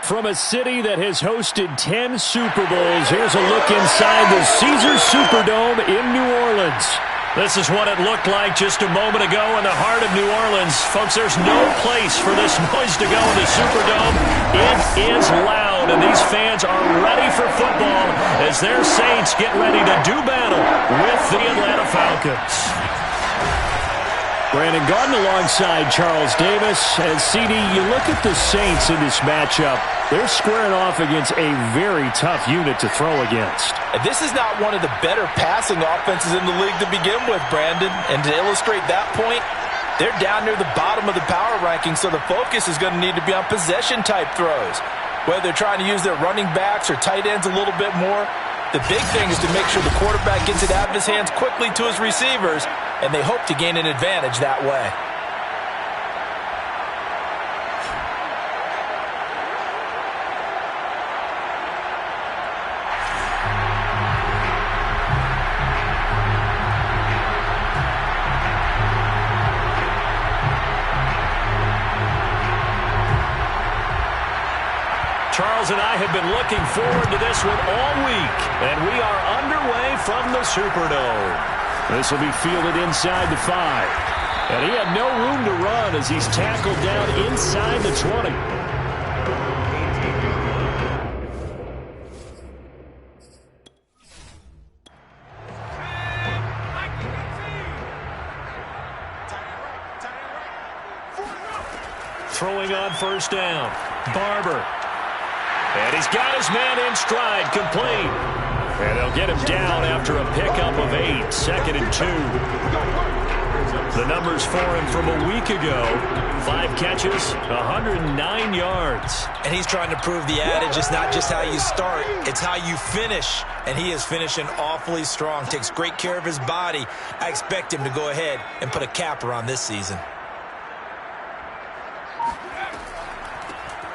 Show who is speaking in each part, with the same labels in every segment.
Speaker 1: From a city that has hosted 10 Super Bowls, here's a look inside the Caesars Superdome in New Orleans. This is what it looked like just a moment ago in the heart of New Orleans. Folks, there's no place for this noise to go in the Superdome. It is loud, and these fans are ready for football as their Saints get ready to do battle with the Atlanta Falcons. Brandon Garden alongside Charles Davis. And CD, you look at the Saints in this matchup, they're squaring off against a very tough unit to throw against.
Speaker 2: And this is not one of the better passing offenses in the league to begin with, Brandon. And to illustrate that point, they're down near the bottom of the power rankings, so the focus is going to need to be on possession-type throws. Whether they're trying to use their running backs or tight ends a little bit more, the big thing is to make sure the quarterback gets it out of his hands quickly to his receivers, and they hope to gain an advantage that way.
Speaker 1: Charles and I have been looking forward to this one all week, and we are underway from the Superdome. This will be fielded inside the 5. And he had no room to run as he's tackled down inside the 20. Throwing on first down. Barber. And he's got his man in stride, complete. And they'll get him down after a pickup of 8, 2nd and 2. The numbers for him from a week ago, 5 catches, 109 yards.
Speaker 2: And he's trying to prove the adage, it's not just how you start, it's how you finish. And he is finishing awfully strong, takes great care of his body. I expect him to go ahead and put a capper on this season.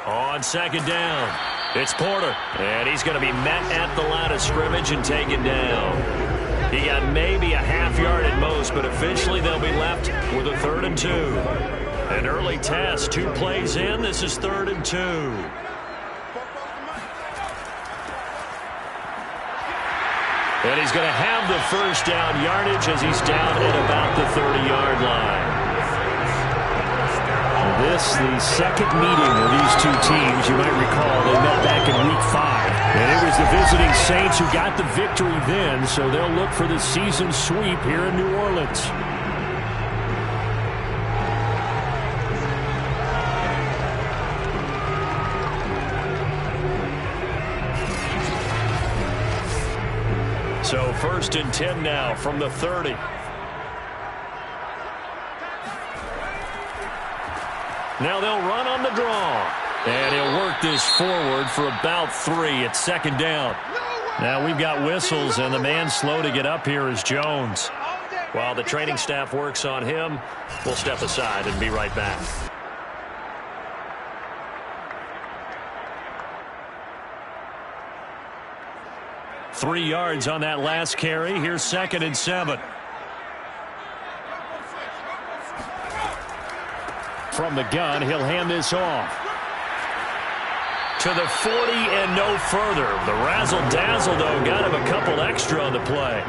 Speaker 1: On 2nd down. It's Porter, and he's going to be met at the line of scrimmage and taken down. He got maybe a half yard at most, but eventually they'll be left with a 3rd and 2. An early test, 2 plays in. This is 3rd and 2. And he's going to have the first down yardage as he's down at about the 30-yard line. This, the second meeting of these two teams. You might recall they met back in Week 5. And it was the visiting Saints who got the victory then, so they'll look for the season sweep here in New Orleans. So 1st and 10 now from the 30. Now they'll run on the draw. And he'll work this forward for about 3 at 2nd down. Now we've got whistles, and the man slow to get up here is Jones. While the training staff works on him, we'll step aside and be right back. Three yards on that last carry. Here's 2nd and 7. From the gun, he'll hand this off. To the 40 and no further. The razzle-dazzle, though, got him a couple extra on the play.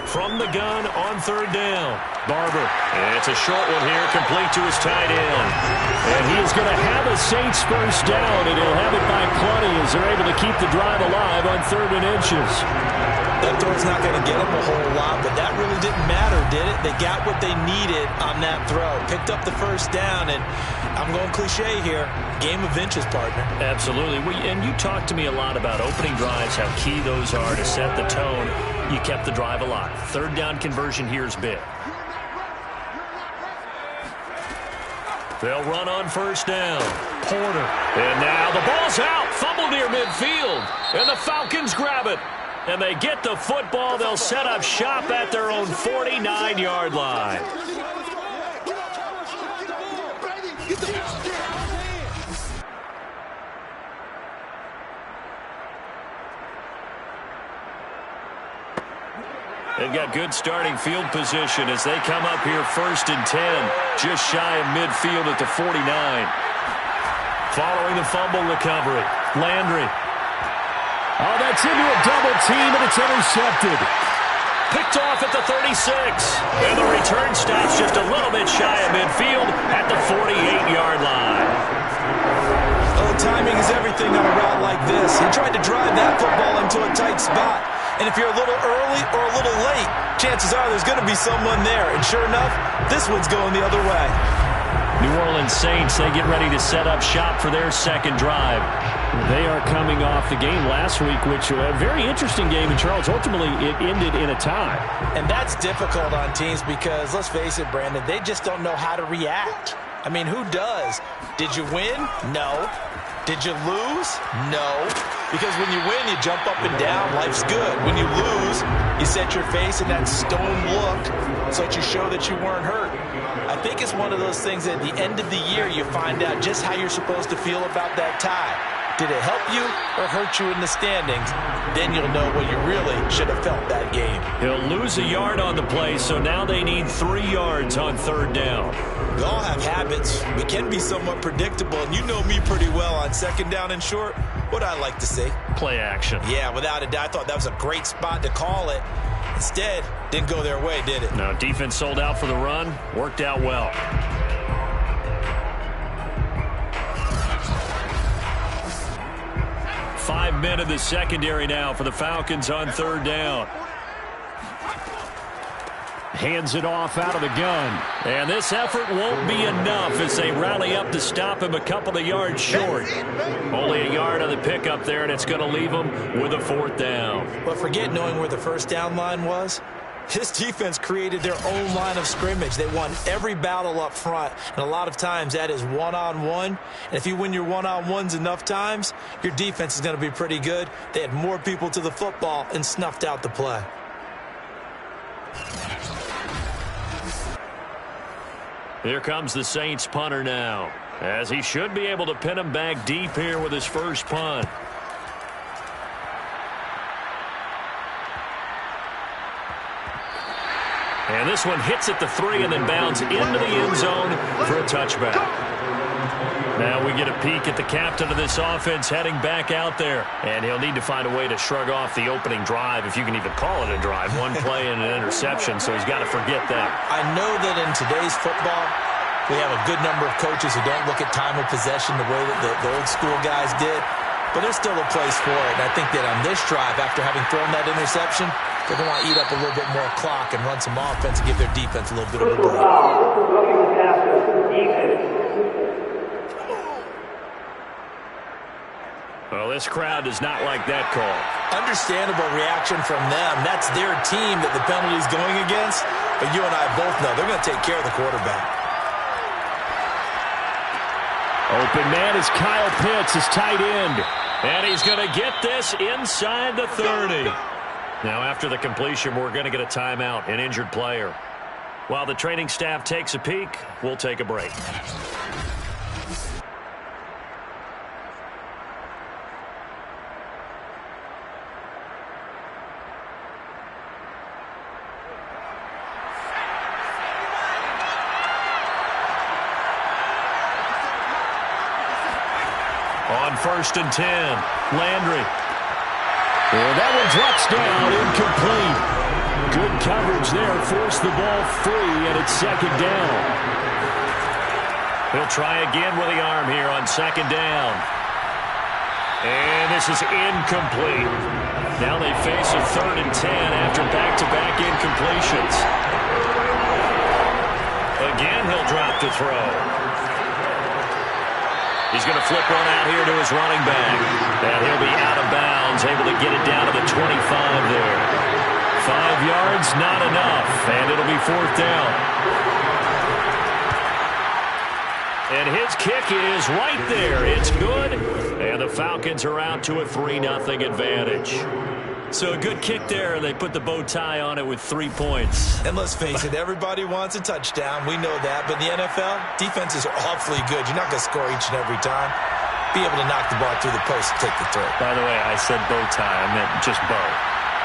Speaker 1: From the gun on 3rd down. Barber. And it's a short one here, complete to his tight end. And he is going to have a Saints first down, and he'll have it by plenty as they're able to keep the drive alive on 3rd and inches.
Speaker 2: That throw's not going to get him a whole lot, but that really didn't matter, did it? They got what they needed on that throw. Picked up the first down, and I'm going cliche here. Game of inches, partner.
Speaker 1: Absolutely. And you talked to me a lot about opening drives, how key those are to set the tone. You kept the drive alive. 3rd down conversion here is big. They'll run on first down. Porter. And now the ball's out. Fumble near midfield. And the Falcons grab it. And they get the football. They'll set up shop at their own 49-yard line. They've got good starting field position as they come up here 1st and 10, just shy of midfield at the 49. Following the fumble recovery, Landry. Oh, that's into a double team, and it's intercepted. Picked off at the 36. And the return stops just a little bit shy of midfield at the 48-yard line.
Speaker 2: Oh, timing is everything on a route like this. He tried to drive that football into a tight spot. And if you're a little early or a little late, chances are there's going to be someone there. And sure enough, this one's going the other way.
Speaker 1: New Orleans Saints, they get ready to set up shop for their second drive. They are coming off the game last week, which was a very interesting game. And, Charles, ultimately it ended in a tie.
Speaker 2: And that's difficult on teams because, let's face it, Brandon, they just don't know how to react. I mean, who does? Did you win? No. Did you lose? No. Because when you win, you jump up and down. Life's good. When you lose, you set your face in that stone look so that you show that you weren't hurt. I think it's one of those things that at the end of the year you find out just how you're supposed to feel about that tie. Did it help you or hurt you in the standings? Then you'll know what you really should have felt that game.
Speaker 1: He'll lose a yard on the play, so now they need 3 yards on 3rd down.
Speaker 2: We all have habits. We can be somewhat predictable, and you know me pretty well on 2nd down and short. What I like to see?
Speaker 1: Play action.
Speaker 2: Yeah, without a doubt. I thought that was a great spot to call it. Instead, didn't go their way, did it?
Speaker 1: No, defense sold out for the run. Worked out well. Five men in the secondary now for the Falcons on 3rd down. Hands it off out of the gun. And this effort won't be enough as they rally up to stop him a couple of yards short. Only a yard on the pickup there, and it's going to leave him with a 4th down.
Speaker 2: But forget knowing where the 1st down line was. This defense created their own line of scrimmage. They won every battle up front, and a lot of times that is one-on-one. And if you win your one-on-ones enough times, your defense is going to be pretty good. They had more people to the football and snuffed out the play.
Speaker 1: Here comes the Saints punter now, as he should be able to pin him back deep here with his first punt. And this one hits at the 3 and then bounds into the end zone for a touchback. Now we get a peek at the captain of this offense heading back out there. And he'll need to find a way to shrug off the opening drive, if you can even call it a drive. One play and an interception, so he's got to forget that.
Speaker 2: I know that in today's football, we have a good number of coaches who don't look at time of possession the way that the old school guys did. But there's still a place for it. And I think that on this drive, after having thrown that interception, they're going to want to eat up a little bit more clock and run some offense and give their defense a little bit of a break.
Speaker 1: Well, this crowd does not like that call.
Speaker 2: Understandable reaction from them. That's their team that the penalty's going against. But you and I both know they're going to take care of the quarterback.
Speaker 1: Open man is Kyle Pitts, his tight end. And he's going to get this inside the 30. Now, after the completion, we're going to get a timeout, an injured player. While the training staff takes a peek, we'll take a break. On 1st and 10, Landry. And that one drops down, incomplete. Good coverage there, forced the ball free, and it's 2nd down. He'll try again with the arm here on 2nd down. And this is incomplete. Now they face a 3rd and 10 after back-to-back incompletions. Again, he'll drop to throw. He's going to flip one out here to his running back. And he'll be out of bounds, able to get it down to the 25 there. 5 yards, not enough. And it'll be 4th down. And his kick is right there. It's good. And the Falcons are out to a 3-0 advantage. So a good kick there. They put the bow tie on it with 3 points.
Speaker 2: And let's face it, everybody wants a touchdown. We know that. But in the NFL, defenses are awfully good. You're not going to score each and every time. Be able to knock the ball through the post and take the throw.
Speaker 1: By the way, I said bow tie. I meant just bow.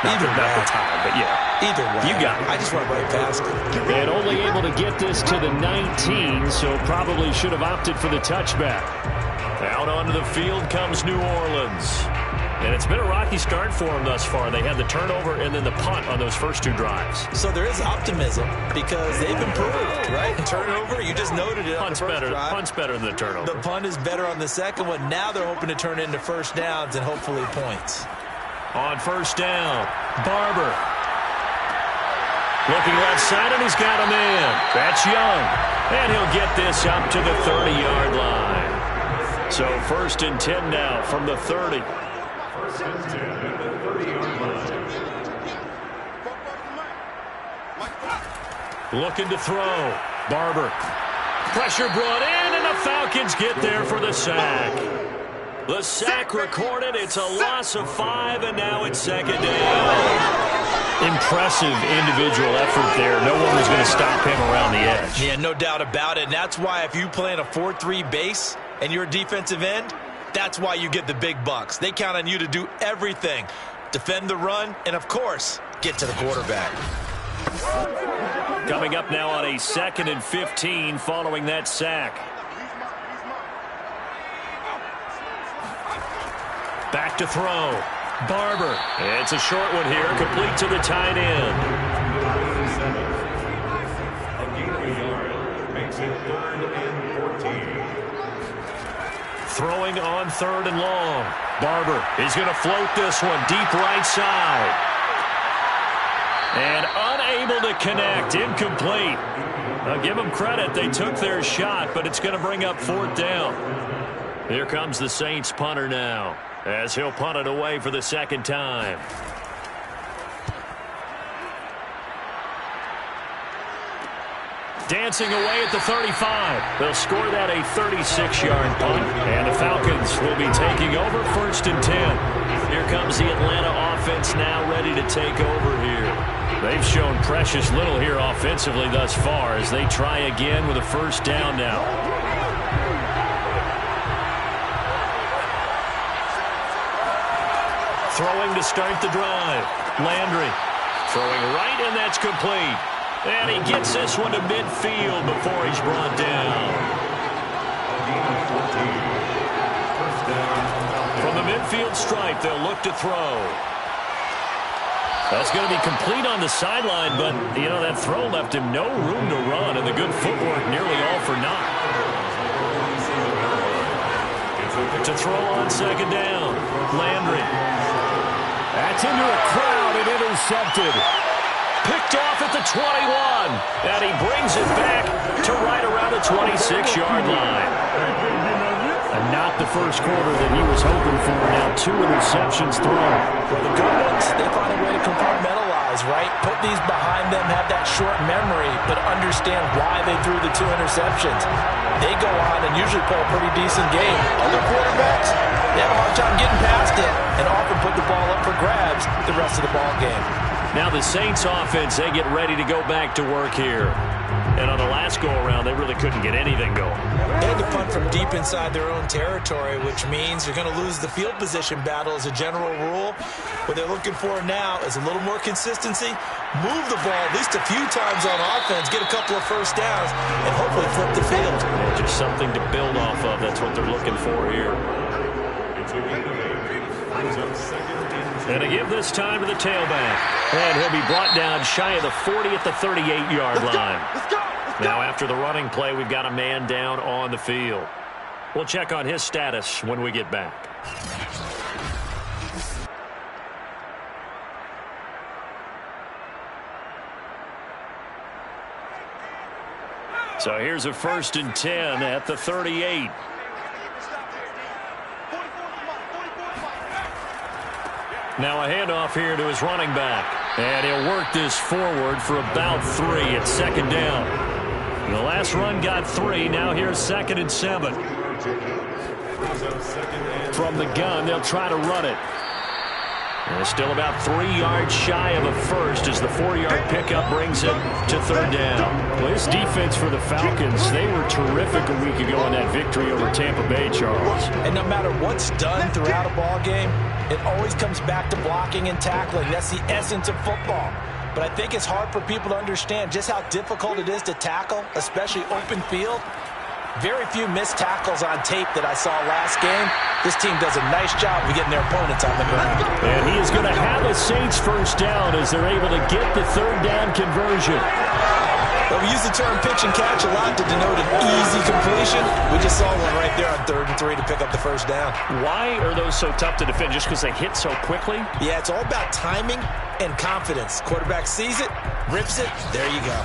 Speaker 1: Not the time, but yeah.
Speaker 2: Either way.
Speaker 1: You got it.
Speaker 2: I just went right past it.
Speaker 1: And only able to get this to the 19, so probably should have opted for the touchback. Out onto the field comes New Orleans. And it's been a rocky start for them thus far. They had the turnover and then the punt on those first two drives.
Speaker 2: So there is optimism because they've improved, right? Turnover, you just noted it.
Speaker 1: Punt's better than the turnover.
Speaker 2: The punt is better on the second one. Now they're hoping to turn into first downs and hopefully points.
Speaker 1: On first down, Barber. Looking left side, and he's got a man. That's Young. And he'll get this up to the 30-yard line. So first and 10 now from the 30. Looking to throw. Barber. Pressure brought in, and the Falcons get there for the sack. The sack recorded. It's a loss of 5, and now it's second down. Impressive individual effort there. No one was going to stop him around the edge.
Speaker 2: Yeah, no doubt about it. And that's why if you play in a 4-3 base and you're a defensive end, that's why you get the big bucks. They count on you to do everything. Defend the run, and, of course, get to the quarterback.
Speaker 1: Coming up now on a 2nd and 15 following that sack. Back to throw. Barber. It's a short one here, complete to the tight end. Throwing on 3rd and long. Barber is going to float this one deep right side. And unable to connect. Incomplete. I'll give them credit. They took their shot, but it's going to bring up 4th down. Here comes the Saints punter now, as he'll punt it away for the second time. Dancing away at the 35. They'll score that a 36-yard punt, and the Falcons will be taking over 1st and 10. Here comes the Atlanta offense now ready to take over here. They've shown precious little here offensively thus far as they try again with a first down now. Throwing to start the drive. Landry throwing right, and that's complete. And he gets this one to midfield before he's brought down. From the midfield stripe, they'll look to throw. That's going to be complete on the sideline, but, you know, that throw left him no room to run, and the good footwork nearly all for naught. To throw on second down. Landry. That's into a crowd and intercepted. Picked off at the 21, and he brings it back to right around the 26-yard line. And not the first quarter that he was hoping for. Now 2 interceptions thrown.
Speaker 2: For the good ones, they find a way to compartmentalize, right? Put these behind them, have that short memory, but understand why they threw the 2 interceptions. They go on and usually play a pretty decent game. Other quarterbacks, they have a hard time getting past it and often put the ball up for grabs the rest of the ball game.
Speaker 1: Now the Saints offense, they get ready to go back to work here. And on the last go-around, they really couldn't get anything going.
Speaker 2: They had to punt from deep inside their own territory, which means you're going to lose the field position battle as a general rule. What they're looking for now is a little more consistency, move the ball at least a few times on offense, get a couple of first downs, and hopefully flip the field.
Speaker 1: Yeah, just something to build off of. That's what they're looking for here. And to give this time to the tailback. And he'll be brought down shy of the 40 at the 38-yard line. Now after the running play, we've got a man down on the field. We'll check on his status when we get back. So here's a 1st and 10 at the 38. Now a handoff here to his running back. And he'll work this forward for about 3 at second down. The last run got 3. Now here's 2nd and 7. From the gun, they'll try to run it. And still about 3 yards shy of a first as the 4-yard pickup brings it to third down. Well, this defense for the Falcons, they were terrific a week ago in that victory over Tampa Bay, Charles.
Speaker 2: And no matter what's done throughout a ball game, it always comes back to blocking and tackling. That's the essence of football. But I think it's hard for people to understand just how difficult it is to tackle, especially open field. Very few missed tackles on tape that I saw last game. This team does a nice job of getting their opponents on the ground.
Speaker 1: And he is going to have a Saints first down as they're able to get the third down conversion.
Speaker 2: Well, we use the term pitch and catch a lot to denote an easy completion. We just saw one right there on 3rd and 3 to pick up the first down.
Speaker 1: Why are those so tough to defend? Just because they hit so quickly?
Speaker 2: Yeah, it's all about timing and confidence. Quarterback sees it, rips it, there you go.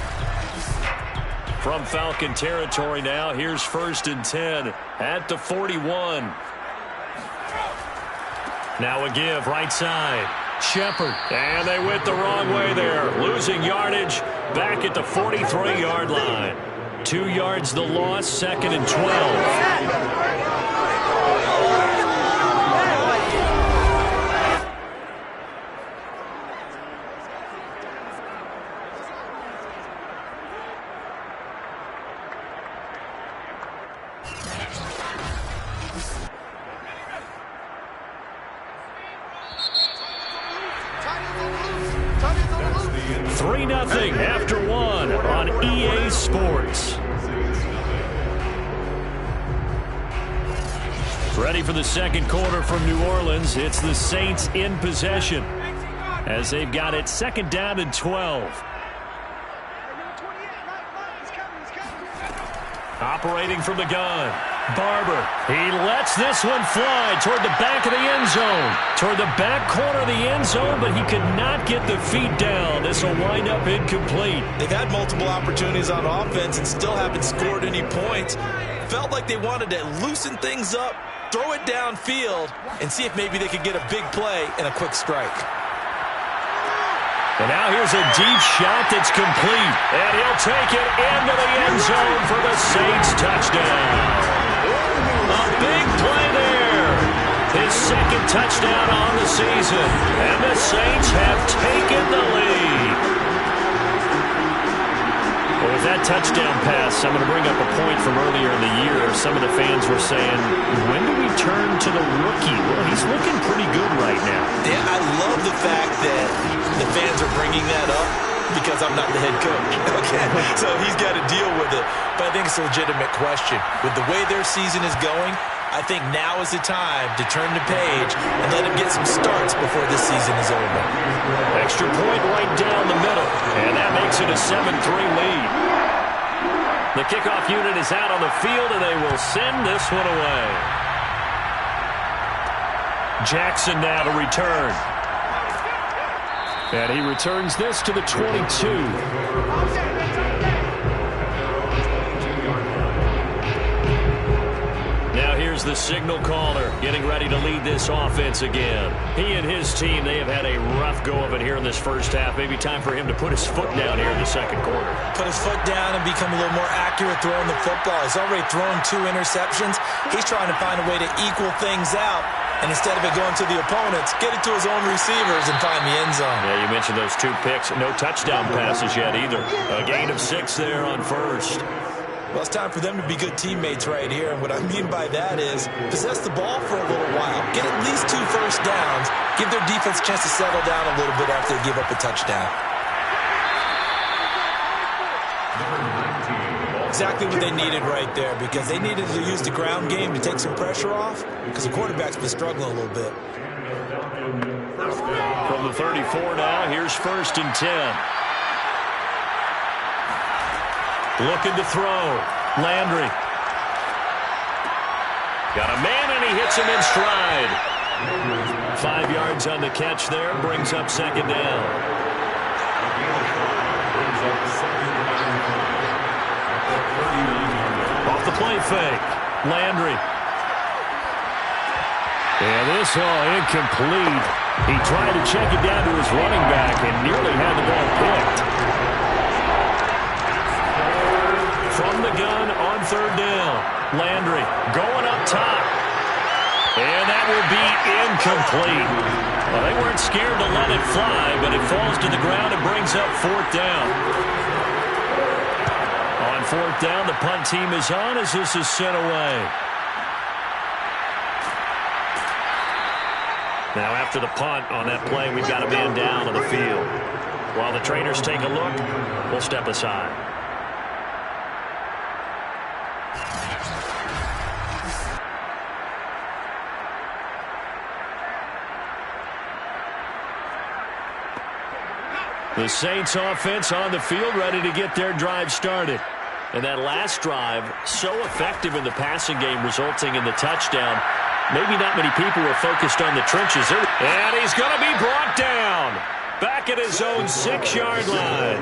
Speaker 1: From Falcon territory now, here's 1st and 10 at the 41. Now a give, right side. Shepard, and they went the wrong way there. Losing yardage back at the 43-yard line. 2 yards the loss, 2nd and 12. 3-0 after 1 on EA Sports. Ready for the second quarter from New Orleans. It's the Saints in possession as they've got it 2nd down and 12. Operating from the gun. Barber, he lets this one fly toward the back of the end zone. Toward the back corner of the end zone, but he could not get the feet down. This will wind up incomplete.
Speaker 2: They've had multiple opportunities on offense and still haven't scored any points. Felt like they wanted to loosen things up, throw it downfield, and see if maybe they could get a big play and a quick strike.
Speaker 1: And now here's a deep shot that's complete. And he'll take it into the end zone for the Saints touchdown. A big play there. His 2nd touchdown on the season. And the Saints have taken the lead. Well, with that touchdown pass, I'm going to bring up a point from earlier in the year. Some of the fans were saying, when do we turn to the rookie? Well, he's looking pretty good right now.
Speaker 2: Yeah, I love the fact that the fans are bringing that up because I'm not the head coach. Okay, so he's got to deal with it. But I think it's a legitimate question. With the way their season is going, I think now is the time to turn the page and let him get some starts before this season is over.
Speaker 1: Extra point right down the middle, and that makes it a 7-3 lead. The kickoff unit is out on the field, and they will send this one away. Jackson now to return. And he returns this to the 22. Now here's the signal caller getting ready to lead this offense again. He and his team, they have had a rough go of it here in this first half. Maybe time for him to put his foot down here in the second quarter.
Speaker 2: Put his foot down and become a little more accurate throwing the football. He's already thrown 2 interceptions. He's trying to find a way to equal things out. And instead of it going to the opponents, get it to his own receivers and find the end zone.
Speaker 1: Yeah, you mentioned those 2 picks. No touchdown passes yet either. A gain of 6 there on first.
Speaker 2: Well, it's time for them to be good teammates right here. And what I mean by that is possess the ball for a little while. Get at least 2 first downs. Give their defense a chance to settle down a little bit after they give up a touchdown. Exactly what they needed right there, because they needed to use the ground game to take some pressure off, because the quarterback's been struggling a little bit.
Speaker 1: From the 34 now, here's 1st and 10. Looking to throw. Landry. Got a man, and he hits him in stride. 5 yards on the catch there, brings up 2nd down. Off the play fake. Landry. And this all incomplete. He tried to check it down to his running back and nearly had the ball picked. From the gun on 3rd down. Landry going up top. And that will be incomplete. Well, they weren't scared to let it fly, but it falls to the ground and brings up fourth down. On fourth down, the punt team is on as this is sent away. Now after the punt on that play, we've got a man down on the field. While the trainers take a look, we'll step aside. The Saints offense on the field ready to get their drive started. And that last drive, so effective in the passing game, resulting in the touchdown. Maybe not many people were focused on the trenches. And he's going to be brought down. Back at his own 6-yard line.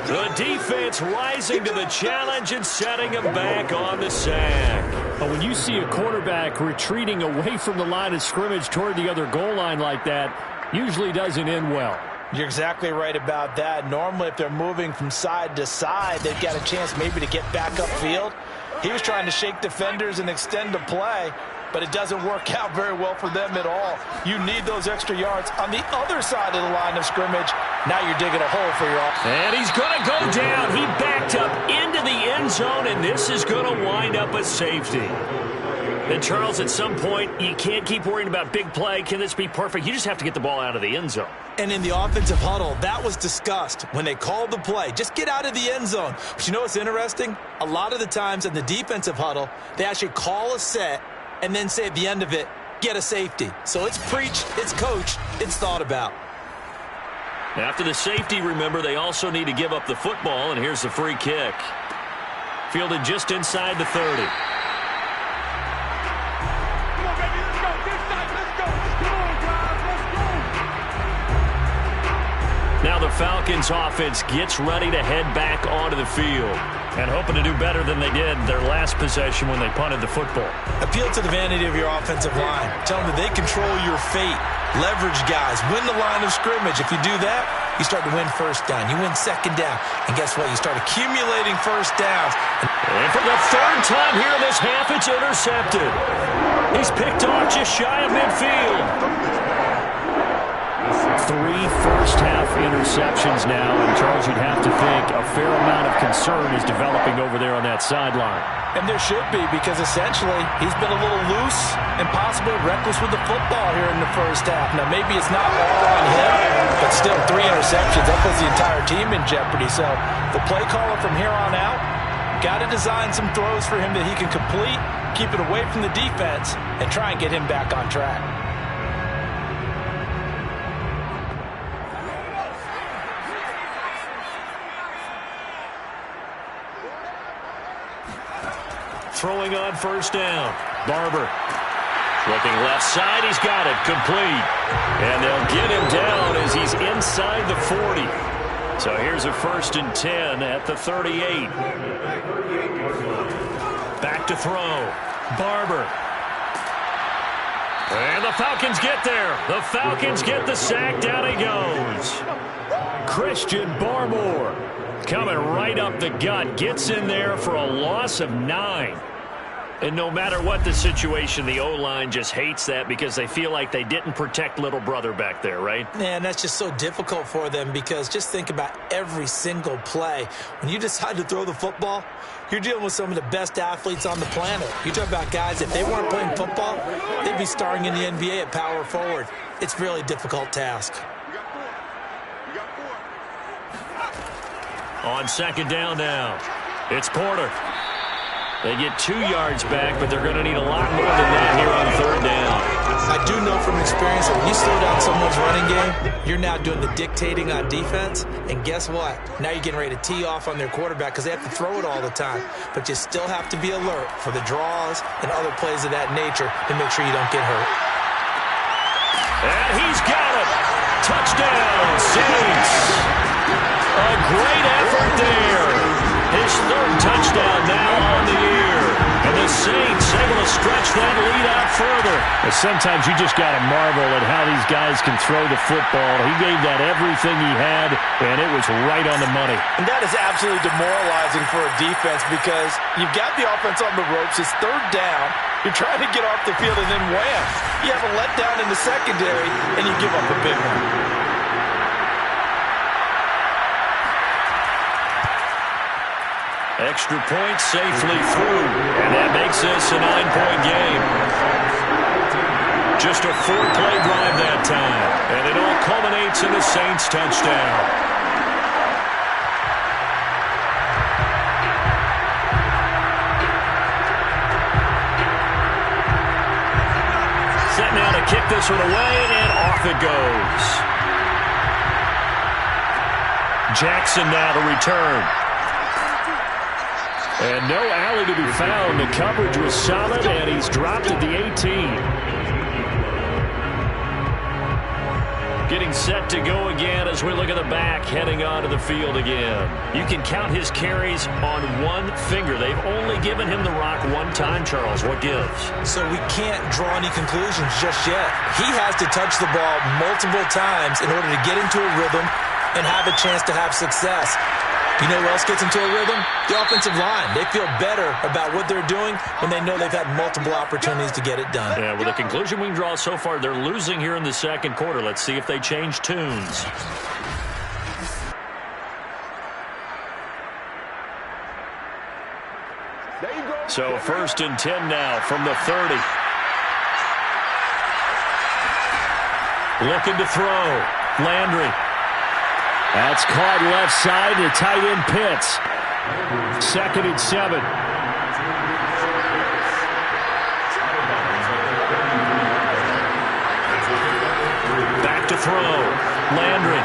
Speaker 1: The defense rising to the challenge and setting him back on the sack.
Speaker 3: But when you see a quarterback retreating away from the line of scrimmage toward the other goal line like that, usually doesn't end well.
Speaker 2: You're exactly right about that. Normally, if they're moving from side to side, they've got a chance maybe to get back upfield. He was trying to shake defenders and extend the play, but it doesn't work out very well for them at all. You need those extra yards on the other side of the line of scrimmage. Now you're digging a hole for your offense.
Speaker 1: And he's going to go down. He backed up into the end zone, and this is going to wind up a safety. And, Charles, at some point, you can't keep worrying about big play. Can this be perfect? You just have to get the ball out of the end zone.
Speaker 2: And in the offensive huddle, that was discussed when they called the play. Just get out of the end zone. But you know what's interesting? A lot of the times in the defensive huddle, they actually call a set and then say at the end of it, get a safety. So it's preached, it's coached, it's thought about.
Speaker 1: After the safety, remember, they also need to give up the football, and here's the free kick. Fielded just inside the 30. Now the Falcons offense gets ready to head back onto the field and hoping to do better than they did their last possession when they punted the football.
Speaker 2: Appeal to the vanity of your offensive line. Tell them that they control your fate. Leverage guys. Win the line of scrimmage. If you do that, you start to win first down. You win second down. And guess what? You start accumulating first downs.
Speaker 1: And for the third time here in this half, it's intercepted. He's picked off just shy of midfield. 3 first-half interceptions now, and Charles, you'd have to think a fair amount of concern is developing over there on that sideline.
Speaker 2: And there should be, because essentially he's been a little loose and possibly reckless with the football here in the first half. Now, maybe it's not all on him, but still 3 interceptions. That puts the entire team in jeopardy. So the play caller from here on out got to design some throws for him that he can complete, keep it away from the defense, and try and get him back on track.
Speaker 1: Throwing on first down. Barber. Looking left side. He's got it. Complete. And they'll get him down as he's inside the 40. So here's a 1st and 10 at the 38. Back to throw. Barber. And the Falcons get there. The Falcons get the sack. Down he goes. Christian Barmore coming right up the gut. Gets in there for a loss of 9. And no matter what the situation, the O-line just hates that because they feel like they didn't protect little brother back there, right?
Speaker 2: Man, that's just so difficult for them because just think about every single play. When you decide to throw the football, you're dealing with some of the best athletes on the planet. You talk about guys, if they weren't playing football, they'd be starring in the NBA at power forward. It's a really difficult task.
Speaker 1: On second down now, it's Porter. They get 2 yards back, but they're going to need a lot more than that here on third down.
Speaker 2: I do know from experience that when you slow down someone's running game, you're now doing the dictating on defense. And guess what? Now you're getting ready to tee off on their quarterback because they have to throw it all the time. But you still have to be alert for the draws and other plays of that nature to make sure you don't get hurt.
Speaker 1: And he's got it. Touchdown, Saints. A great effort there. His 3rd touchdown now on the year. And the Saints able to stretch that lead out further.
Speaker 3: But sometimes you just got to marvel at how these guys can throw the football. He gave that everything he had, and it was right on the money.
Speaker 2: And that is absolutely demoralizing for a defense because you've got the offense on the ropes. It's third down. You're trying to get off the field, and then wham, you have a letdown in the secondary, and you give up a big one.
Speaker 1: Extra point safely through, and that makes this a 9-point game. Just a 4-play drive that time, and it all culminates in a Saints touchdown. Set now to kick this one away, and off it goes. Jackson now to return. And no alley to be found. The coverage was solid, and he's dropped at the 18. Getting set to go again as we look at the back, heading onto the field again. You can count his carries on one finger. They've only given him the rock one time, Charles. What gives?
Speaker 2: So we can't draw any conclusions just yet. He has to touch the ball multiple times in order to get into a rhythm and have a chance to have success. You know who else gets into a rhythm? The offensive line. They feel better about what they're doing when they know they've had multiple opportunities to get it done.
Speaker 1: Yeah, with the conclusion we can draw so far, they're losing here in the second quarter. Let's see if they change tunes. So 1st and 10 now from the 30. Looking to throw. Landry. That's caught left side to tight end Pitts. 2nd and 7. Back to throw. Landry.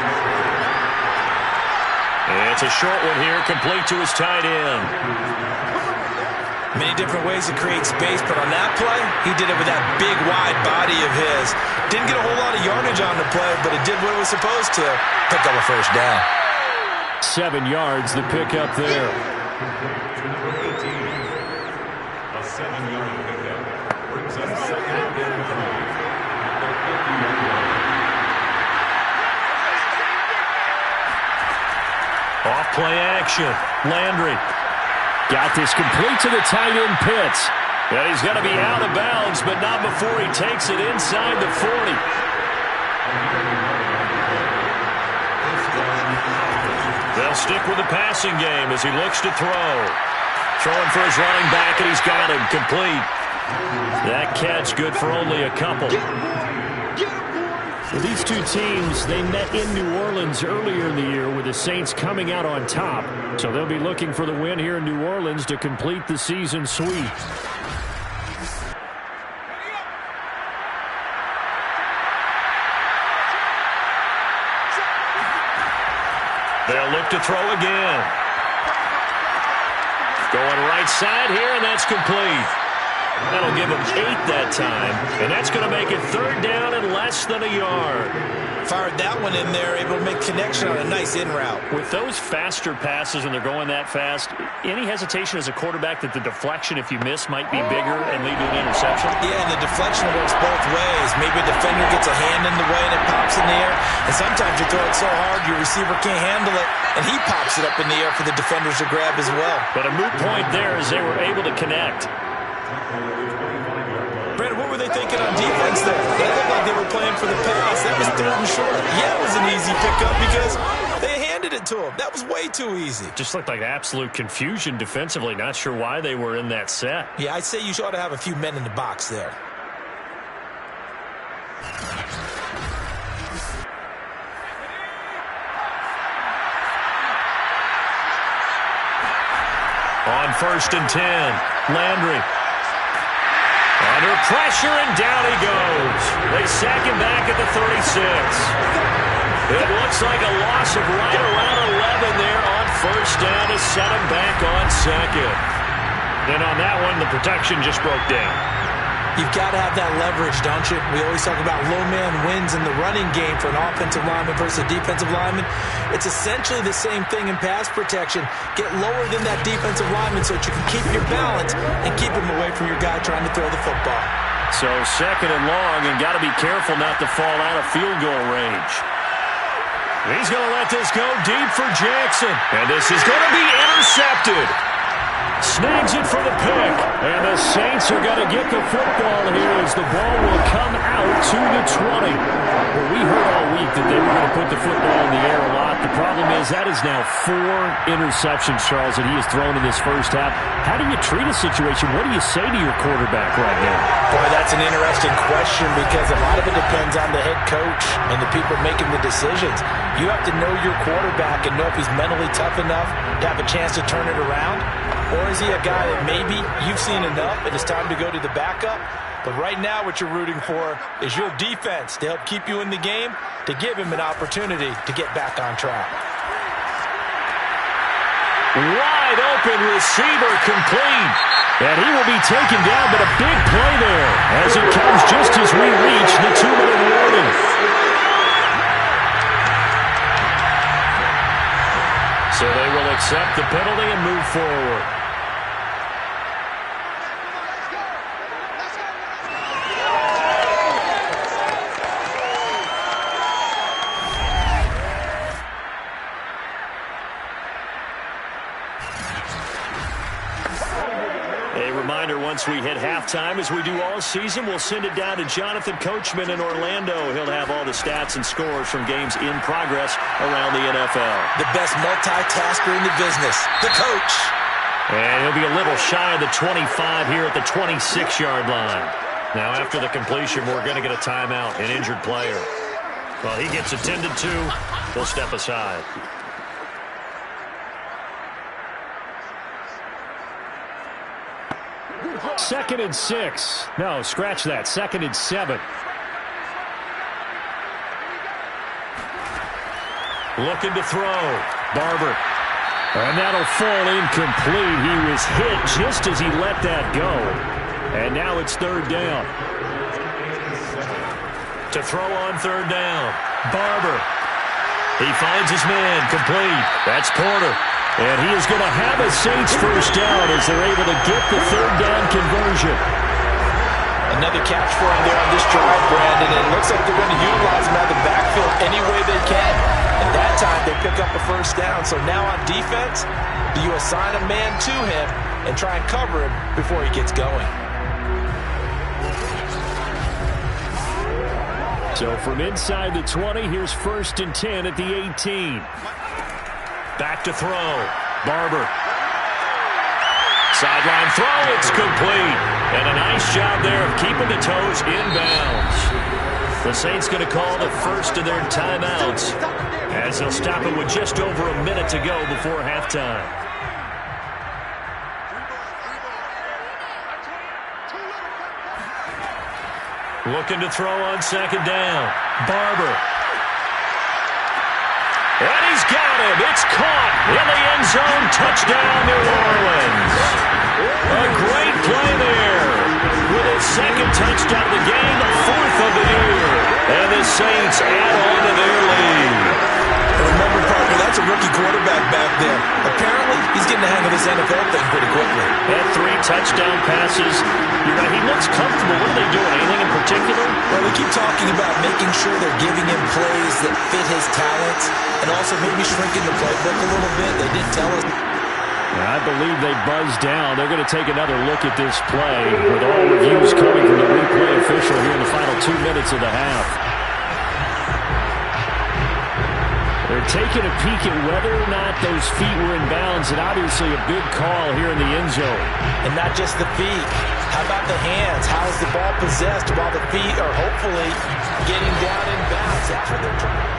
Speaker 1: It's a short one here, complete to his tight end.
Speaker 2: Many different ways to create space, but on that play, he did it with that big, wide body of his. Didn't get a whole lot of yardage on the play, but it did what it was supposed to. Pick up a first down.
Speaker 3: 7 yards, the pickup there.
Speaker 4: A 7-yard pickup brings up 2nd and 5.
Speaker 1: Off play action. Landry. Got this complete to the tight end Pitts. And he's going to be out of bounds, but not before he takes it inside the 40. They'll stick with the passing game as he looks to throw. Throwing for his running back, and he's got him complete. That catch good for only a couple.
Speaker 3: Well, these two teams, they met in New Orleans earlier in the year with the Saints coming out on top. So they'll be looking for the win here in New Orleans to complete the season sweep.
Speaker 1: They'll look to throw again. Going right side here, and that's complete. That'll give him 8 that time, and that's going to make it 3rd down and less than a yard.
Speaker 2: Fired that one in there, able to make connection on a nice in route.
Speaker 1: With those faster passes when they're going that fast, any hesitation as a quarterback that the deflection, if you miss, might be bigger and lead to an interception?
Speaker 2: Yeah, and the deflection works both ways. Maybe a defender gets a hand in the way and it pops in the air, and sometimes you throw it so hard your receiver can't handle it, and he pops it up in the air for the defenders to grab as well.
Speaker 1: But a moot point there as they were able to connect.
Speaker 2: Brandon, what were they thinking on defense there? They looked like they were playing for the pass. That was 3rd and short. Yeah, it was an easy pickup because they handed it to him. That was way too easy.
Speaker 1: Just looked like absolute confusion defensively. Not sure why they were in that set.
Speaker 2: Yeah, I'd say you ought to have a few men in the box there.
Speaker 1: On 1st and 10, Landry. Under pressure, and down he goes. They sack him back at the 36. It looks like a loss of right around 11 there on 1st down to set him back on 2nd. And on that one, the protection just broke down.
Speaker 2: You've got to have that leverage, don't you? We always talk about low man wins in the running game for an offensive lineman versus a defensive lineman. It's essentially the same thing in pass protection. Get lower than that defensive lineman so that you can keep your balance and keep him away from your guy trying to throw the football.
Speaker 1: So 2nd and long, and got to be careful not to fall out of field goal range. He's going to let this go deep for Jackson. And this is going to be intercepted. Snags it for the pick. And the Saints are going to get the football here as the ball will come out to the 20. Well, we heard all week that they were going to put the football in the air a lot. The problem is that is now 4 interceptions, Charles, that he has thrown in this first half. How do you treat a situation? What do you say to your quarterback right now?
Speaker 2: Boy, that's an interesting question because a lot of it depends on the head coach and the people making the decisions. You have to know your quarterback and know if he's mentally tough enough to have a chance to turn it around. Or is he a guy that maybe you've seen enough and it's time to go to the backup? But right now what you're rooting for is your defense to help keep you in the game, to give him an opportunity to get back on track.
Speaker 1: Wide open receiver complete. And he will be taken down, but a big play there as it comes just as we reach the 2-minute warning. So they will accept the penalty and move forward. A reminder, once we hit halftime, as we do all season, we'll send it down to Jonathan Coachman in Orlando. He'll have all the stats and scores from games in progress around the NFL.
Speaker 2: The best multitasker in the business, the coach.
Speaker 1: And he'll be a little shy of the 25 here at the 26-yard line. Now, after the completion, we're going to get a timeout, an injured player. Well, he gets attended to. They'll step aside. Second and 6. No, scratch that. 2nd and 7. Looking to throw. Barber. And that'll fall incomplete. He was hit just as he let that go. And now it's 3rd down. To throw on 3rd down. Barber. He finds his man. Complete. That's Porter. And he is going to have a Saints first down as they're able to get the 3rd down conversion.
Speaker 2: Another catch for him there on this drive, Brandon. And it looks like they're going to utilize him out of the backfield any way they can. At that time, they pick up a first down. So now on defense, do you assign a man to him and try and cover him before he gets going?
Speaker 1: So from inside the 20, here's 1st and 10 at the 18. Back to throw. Barber. Sideline throw. It's complete. And a nice job there of keeping the toes inbounds. The Saints going to call the first of their timeouts as they'll stop it with just over a minute to go before halftime. Looking to throw on 2nd down. Barber. And he's got him. It's caught in the end zone. Touchdown, New Orleans. A great play there. With his 2nd touchdown of the game, the 4th of the year. And the Saints add on to their lead.
Speaker 2: Remember, partner, that's a rookie quarterback back there. Apparently, he's getting the hang of this NFL thing pretty quickly.
Speaker 1: Had 3 touchdown passes. You're right, he looks comfortable. What are they doing? Anything in particular?
Speaker 2: Well, we keep talking about making sure they're giving him plays that fit his talents and also maybe shrinking the playbook a little bit. They did tell us.
Speaker 1: I believe they buzzed down. They're going to take another look at this play with all reviews coming from the replay official here in the final 2 minutes of the half. They're taking a peek at whether or not those feet were in bounds, and obviously a big call here in the end zone.
Speaker 2: And not just the feet. How about the hands? How is the ball possessed while the feet are hopefully getting down in bounds? That's what they're trying.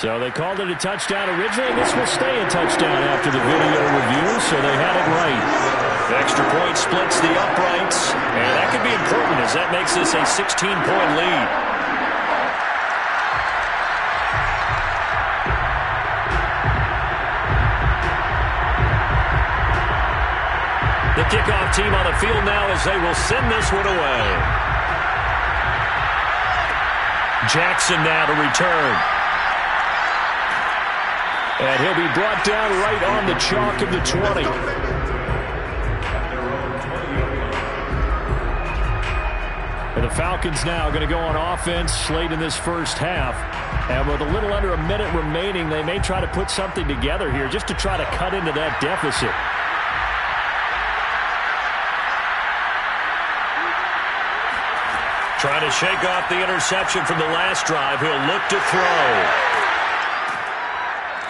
Speaker 1: So they called it a touchdown originally. This will stay a touchdown after the video review, so they had it right. The extra point splits the uprights, and that could be important as that makes this a 16-point lead. The kickoff team on the field now as they will send this one away. Jackson now to return. And he'll be brought down right on the chalk of the 20. And the Falcons now going to go on offense late in this first half. And with a little under a minute remaining, they may try to put something together here just to try to cut into that deficit. Trying to shake off the interception from the last drive. He'll look to throw.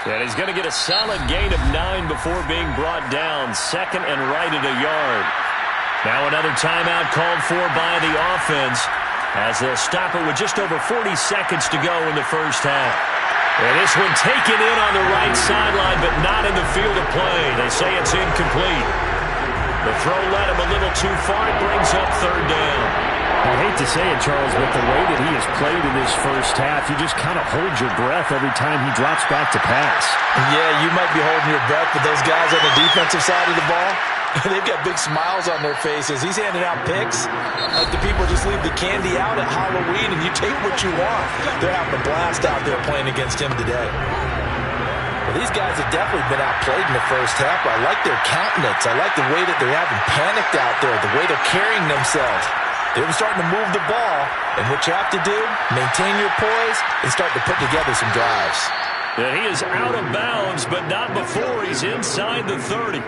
Speaker 1: And he's going to get a solid gain of 9 before being brought down. Second and right at a yard. Now another timeout called for by the offense as they'll stop it with just over 40 seconds to go in the first half. And this one taken in on the right sideline, but not in the field of play. They say it's incomplete. The throw led him a little too far. It brings up third down.
Speaker 3: I hate to say it, Charles, but the way that he has played in this first half, you just kind of hold your breath every time he drops back to pass.
Speaker 2: Yeah, you might be holding your breath, but those guys on the defensive side of the ball, they've got big smiles on their faces. He's handing out picks like the people just leave the candy out at Halloween and you take what you want. They're having a blast out there playing against him today. Well, these guys have definitely been outplayed in the first half, but I like their countenance. I like the way that they're having panicked out there, the way they're carrying themselves. They're starting to move the ball, and what you have to do, maintain your poise and start to put together some drives.
Speaker 1: And he is out of bounds, but not before he's inside the 30.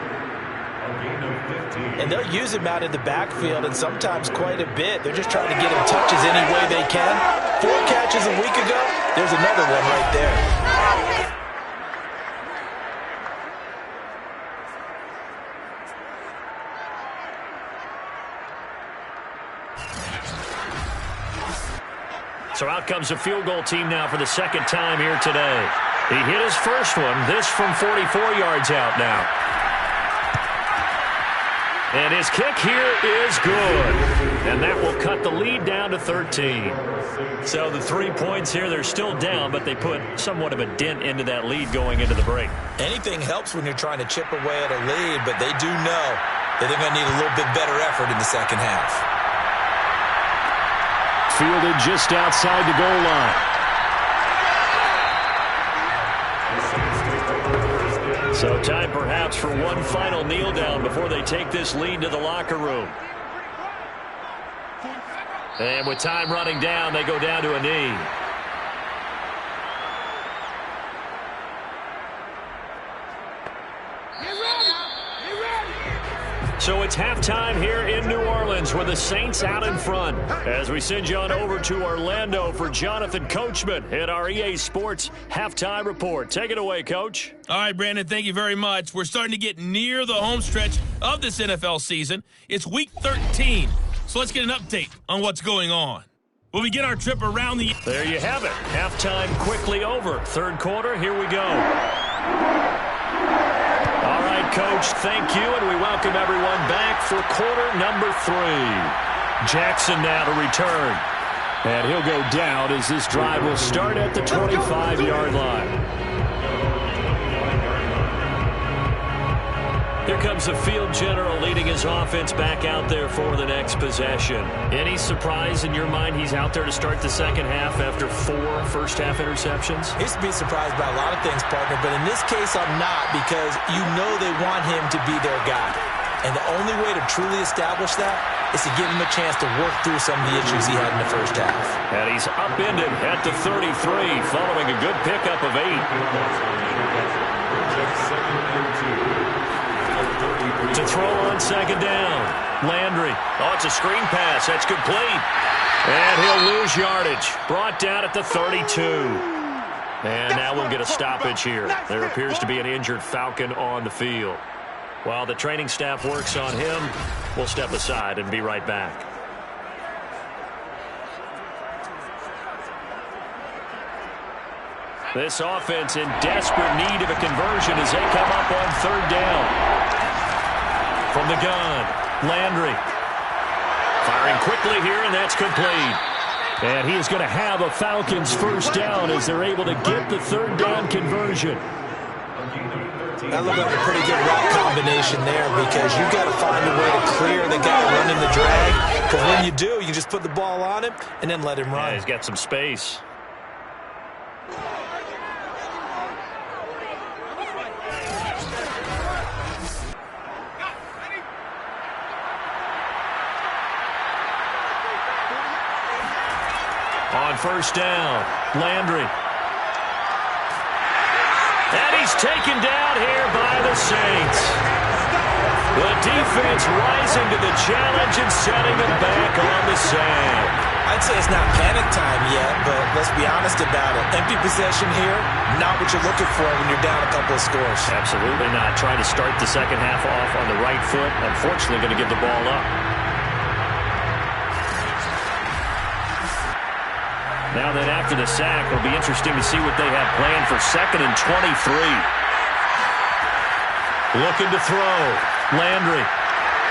Speaker 2: And they'll use him out in the backfield, and sometimes quite a bit. They're just trying to get him touches any way they can. 4 catches a week ago, there's another one right there.
Speaker 1: So out comes the field goal team now for the second time here today. He hit his first one, this from 44 yards out now. And his kick here is good. And that will cut the lead down to 13. So the 3 points here, they're still down, but they put somewhat of a dent into that lead going into the break.
Speaker 2: Anything helps when you're trying to chip away at a lead, but they do know that they're going to need a little bit better effort in the second half.
Speaker 3: Fielded just outside the goal line.
Speaker 1: So time perhaps for one final kneel down before they take this lead to the locker room. And with time running down, they go down to a knee. So it's halftime here in New Orleans with the Saints out in front. As we send you on over to Orlando for Jonathan Coachman at our EA Sports Halftime Report. Take it away, Coach.
Speaker 5: All right, Brandon, thank you very much. We're starting to get near the home stretch of this NFL season. It's Week 13, so let's get an update on what's going on. We'll begin our trip around the...
Speaker 1: There you have it. Halftime quickly over. Third quarter, here we go. All right, Coach, thank you, and we welcome everyone back for quarter number 3. Jackson now to return.
Speaker 3: And he'll go down as this drive will start at the 25-yard line.
Speaker 1: Here comes the field general leading his offense back out there for the next possession. Any surprise in your mind he's out there to start the second half after 4 first-half interceptions?
Speaker 2: He's to be surprised by a lot of things, partner, but in this case I'm not, because you know they want him to be their guy. And the only way to truly establish that is to give him a chance to work through some of the issues he had in the first half.
Speaker 1: And he's upended at the 33 following a good pickup of 8. To throw on second down. Landry. Oh, it's a screen pass. That's complete. And he'll lose yardage. Brought down at the 32. And now we'll get a stoppage here. There appears to be an injured Falcon on the field. While the training staff works on him, we'll step aside and be right back. This offense in desperate need of a conversion as they come up on third down. From the gun, Landry. Firing quickly here, and that's complete.
Speaker 3: And he is going to have a Falcons first down as they're able to get the third down conversion.
Speaker 2: That looked like a pretty good route combination there because you've got to find a way to clear the guy running the drag. Because when you do, you just put the ball on him and then let him run.
Speaker 1: Yeah, he's got some space. On first down, Landry. And he's taken down here by the Saints. The defense rising to the challenge and setting him back on the sand.
Speaker 2: I'd say it's not panic time yet, but let's be honest about it. Empty possession here, not what you're looking for when you're down a couple of scores.
Speaker 1: Absolutely not. Trying to start the second half off on the right foot. Unfortunately, going to give the ball up. Now then, after the sack, it'll be interesting to see what they have planned for 2nd and 23. Looking to throw. Landry.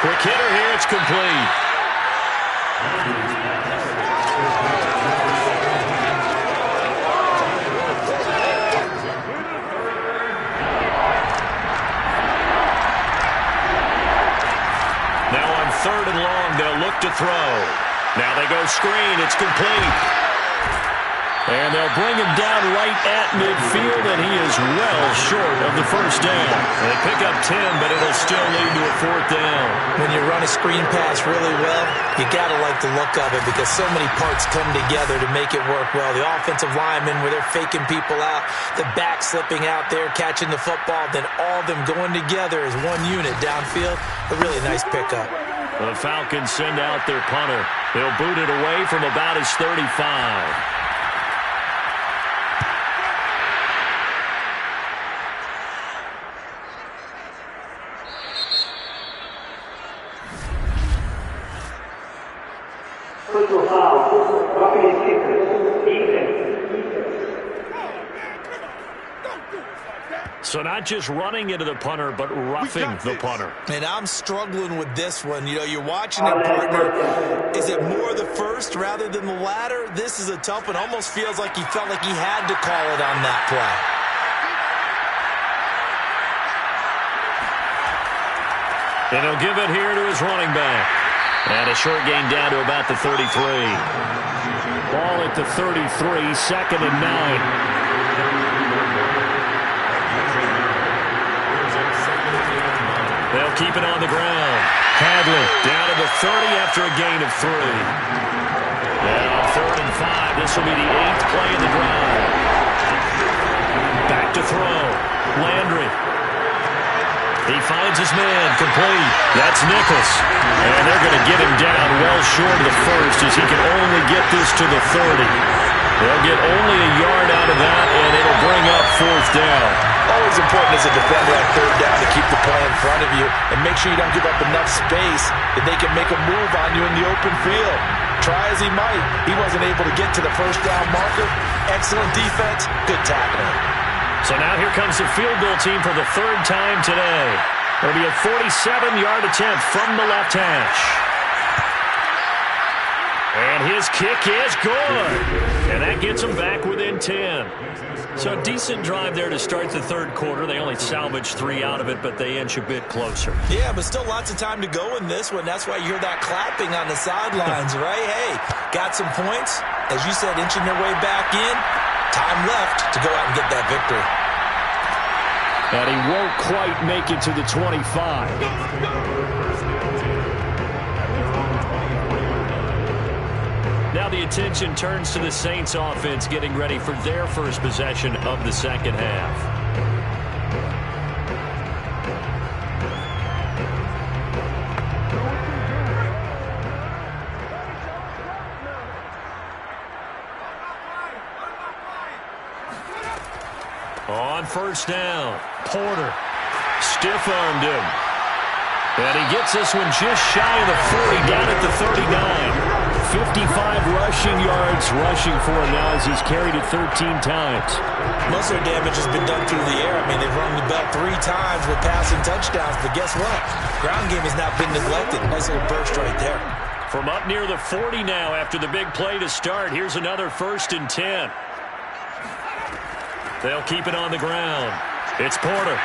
Speaker 1: Quick hitter here. It's complete. Now on 3rd and long, they'll look to throw. Now they go screen. It's complete. And they'll bring him down right at midfield, and he is well short of the first down. They pick up 10, but it'll still lead to a 4th down.
Speaker 2: When you run a screen pass really well, you got to like the look of it because so many parts come together to make it work well. The offensive linemen, where they're faking people out, the back slipping out there, catching the football, then all of them going together as one unit downfield. A really nice pickup.
Speaker 1: The Falcons send out their punter. They'll boot it away from about his 35. So not just running into the punter, but roughing the punter.
Speaker 2: And I'm struggling with this one. You know, you're watching it, partner. Is it more the first rather than the latter? This is a tough one. Almost feels like he felt like he had to call it on that play.
Speaker 1: And he'll give it here to his running back. And a short gain down to about the 33. Ball at the 33, 2nd and 9. They'll keep it on the ground. Hadley down to the 30 after a gain of 3. And on 3rd and 5, this will be the 8th play of the drive. Back to throw. Landry. He finds his man, complete. That's Nichols. And they're going to get him down well short of the first as he can only get this to the 30. They'll get only a yard out of that, and it'll bring up 4th down.
Speaker 2: Always important as a defender on 3rd down to keep the play in front of you and make sure you don't give up enough space that they can make a move on you in the open field. Try as he might, he wasn't able to get to the 1st down marker. Excellent defense, good tackling.
Speaker 1: So now here comes the field goal team for the 3rd time today. It'll be a 47-yard attempt from the left hash. And his kick is good. And that gets him back within 10. So a decent drive there to start the 3rd quarter. They only salvaged 3 out of it, but they inch a bit closer.
Speaker 2: Yeah, but still lots of time to go in this one. That's why you hear that clapping on the sidelines, right? Hey, got some points. As you said, inching their way back in. Time left to go out and get that victory.
Speaker 1: And he won't quite make it to the 25. Now the attention turns to the Saints offense getting ready for their first possession of the 2nd half. On 1st down, Porter stiff-armed him. And he gets this one just shy of the 40, down at the 39. 55 rushing yards rushing for him now as he's carried it 13 times.
Speaker 2: Most of their damage has been done through the air. I mean, they've rung the bell 3 times with passing touchdowns, but guess what? Ground game has not been neglected. Nice little burst right there.
Speaker 1: From up near the 40 now after the big play to start, here's another 1st and 10. They'll keep it on the ground. It's Porter.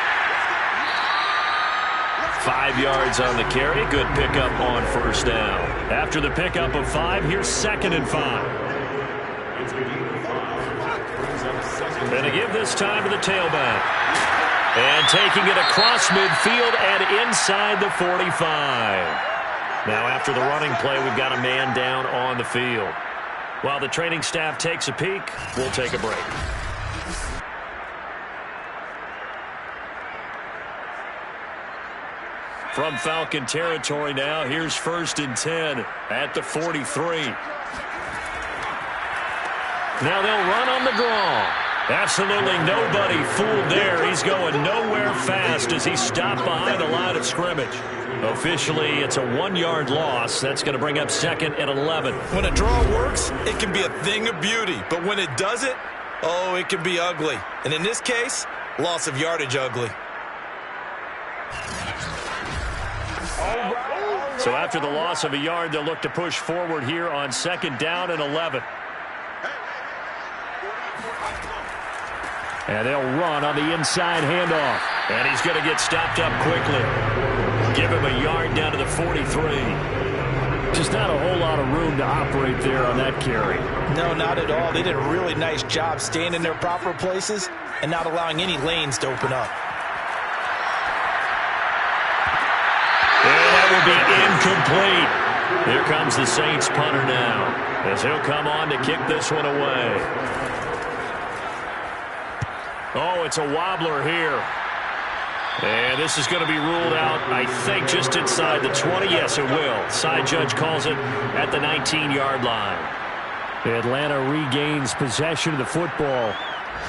Speaker 1: 5 yards on the carry. Good pickup on first down. After the pickup of 5, here's 2nd and 5. And to give this time to the tailback. And taking it across midfield and inside the 45. Now after the running play, we've got a man down on the field. While the training staff takes a peek, we'll take a break. From Falcon territory now, here's 1st and 10 at the 43. Now they'll run on the draw. Absolutely nobody fooled there. He's going nowhere fast as he stopped behind the line of scrimmage. Officially, it's a 1-yard loss. That's going to bring up 2nd and 11.
Speaker 2: When a draw works, it can be a thing of beauty. But when it doesn't, oh, it can be ugly. And in this case, loss of yardage ugly.
Speaker 1: So after the loss of a yard, they'll look to push forward here on 2nd down and 11. And they'll run on the inside handoff. And he's going to get stopped up quickly. Give him a yard down to the 43.
Speaker 3: Just not a whole lot of room to operate there on that carry.
Speaker 2: No, not at all. They did a really nice job staying in their proper places and not allowing any lanes to open up.
Speaker 1: And that will be incomplete. Here comes the Saints punter now, as he'll come on to kick this one away. Oh, it's a wobbler here. And this is going to be ruled out, I think, just inside the 20. Yes, it will. Side judge calls it at the 19-yard line.
Speaker 3: Atlanta regains possession of the football.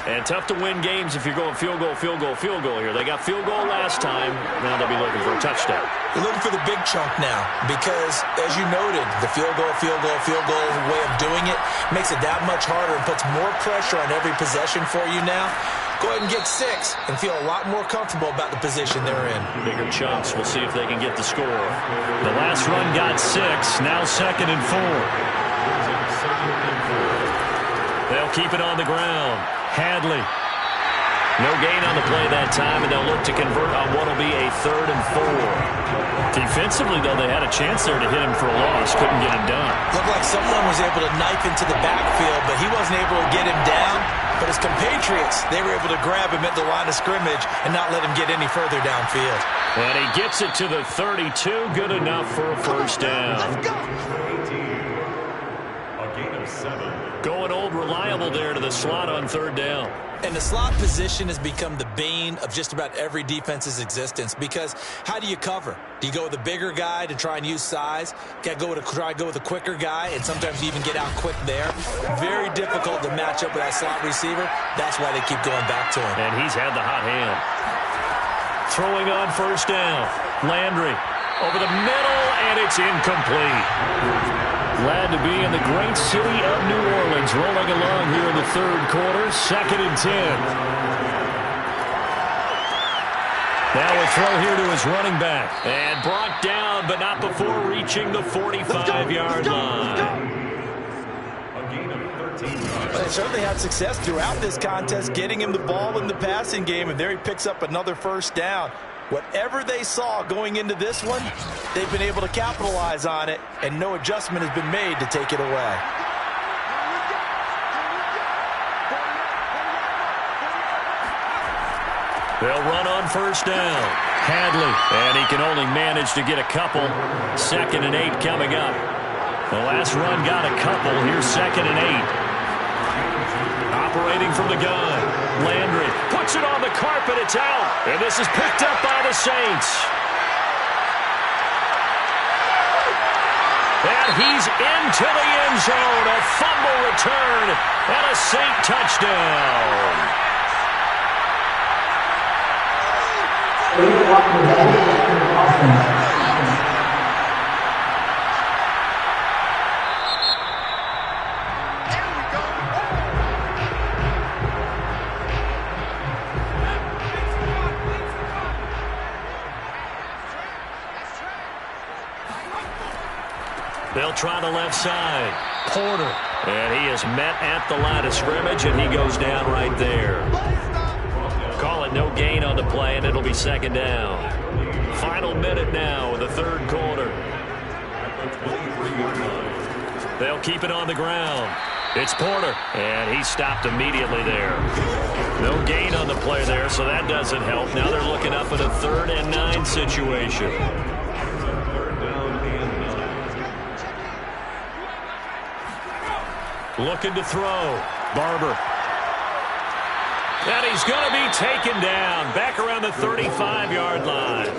Speaker 1: And tough to win games if you're going field goal, field goal, field goal here. They got field goal last time. Now they'll be looking for a touchdown.
Speaker 2: They're looking for the big chunk now because, as you noted, the field goal way of doing it makes it that much harder and puts more pressure on every possession for you now. Go ahead and get 6 and feel a lot more comfortable about the position they're in.
Speaker 1: Bigger chunks. We'll see if they can get the score. The last run got 6. Now 2nd and 4. They'll keep it on the ground. Hadley. No gain on the play that time, and they'll look to convert on what will be a 3rd and 4. Defensively, though, they had a chance there to hit him for a loss. Couldn't get it done.
Speaker 2: Looked like someone was able to knife into the backfield, but he wasn't able to get him down. But his compatriots, they were able to grab him at the line of scrimmage and not let him get any further downfield.
Speaker 1: And he gets it to the 32. Good enough for a first down.
Speaker 4: A gain of 7.
Speaker 1: Going old reliable there to the slot on 3rd down.
Speaker 2: And the slot position has become the bane of just about every defense's existence because how do you cover? Do you go with a bigger guy to try and use size? Got to try to go with a quicker guy, and sometimes you even get out quick there. Very difficult to match up with that slot receiver. That's why they keep going back to him.
Speaker 1: And he's had the hot hand. Throwing on 1st down. Landry over the middle, and it's incomplete.
Speaker 3: Glad to be in the great city of New Orleans, rolling along here in the 3rd quarter, 2nd and 10.
Speaker 1: Now a throw here to his running back. And brought down, but not before reaching the 45-yard line.
Speaker 4: A gain of 13 yards.
Speaker 2: They certainly had success throughout this contest, getting him the ball in the passing game, and there he picks up another first down. Whatever they saw going into this one, they've been able to capitalize on it, and no adjustment has been made to take it away.
Speaker 1: They'll run on 1st down. Hadley, and he can only manage to get a couple. 2nd and 8 coming up. The last run got a couple. Here's 2nd and 8. Operating from the gun. Landry puts it on the carpet. It's out. And this is picked up by the Saints. And he's into the end zone. A fumble return and a Saint touchdown. They'll try the left side. Porter. And he is met at the line of scrimmage, and he goes down right there. Call it no gain on the play, and it'll be 2nd down. Final
Speaker 3: final minute now of the third quarter. They'll keep it on the ground. It's Porter, and he stopped immediately there. No gain on the play there, so that doesn't help. Now they're looking up at a 3rd and 9 situation. Looking to throw. Barber. And he's going to be taken down back around the 35-yard line.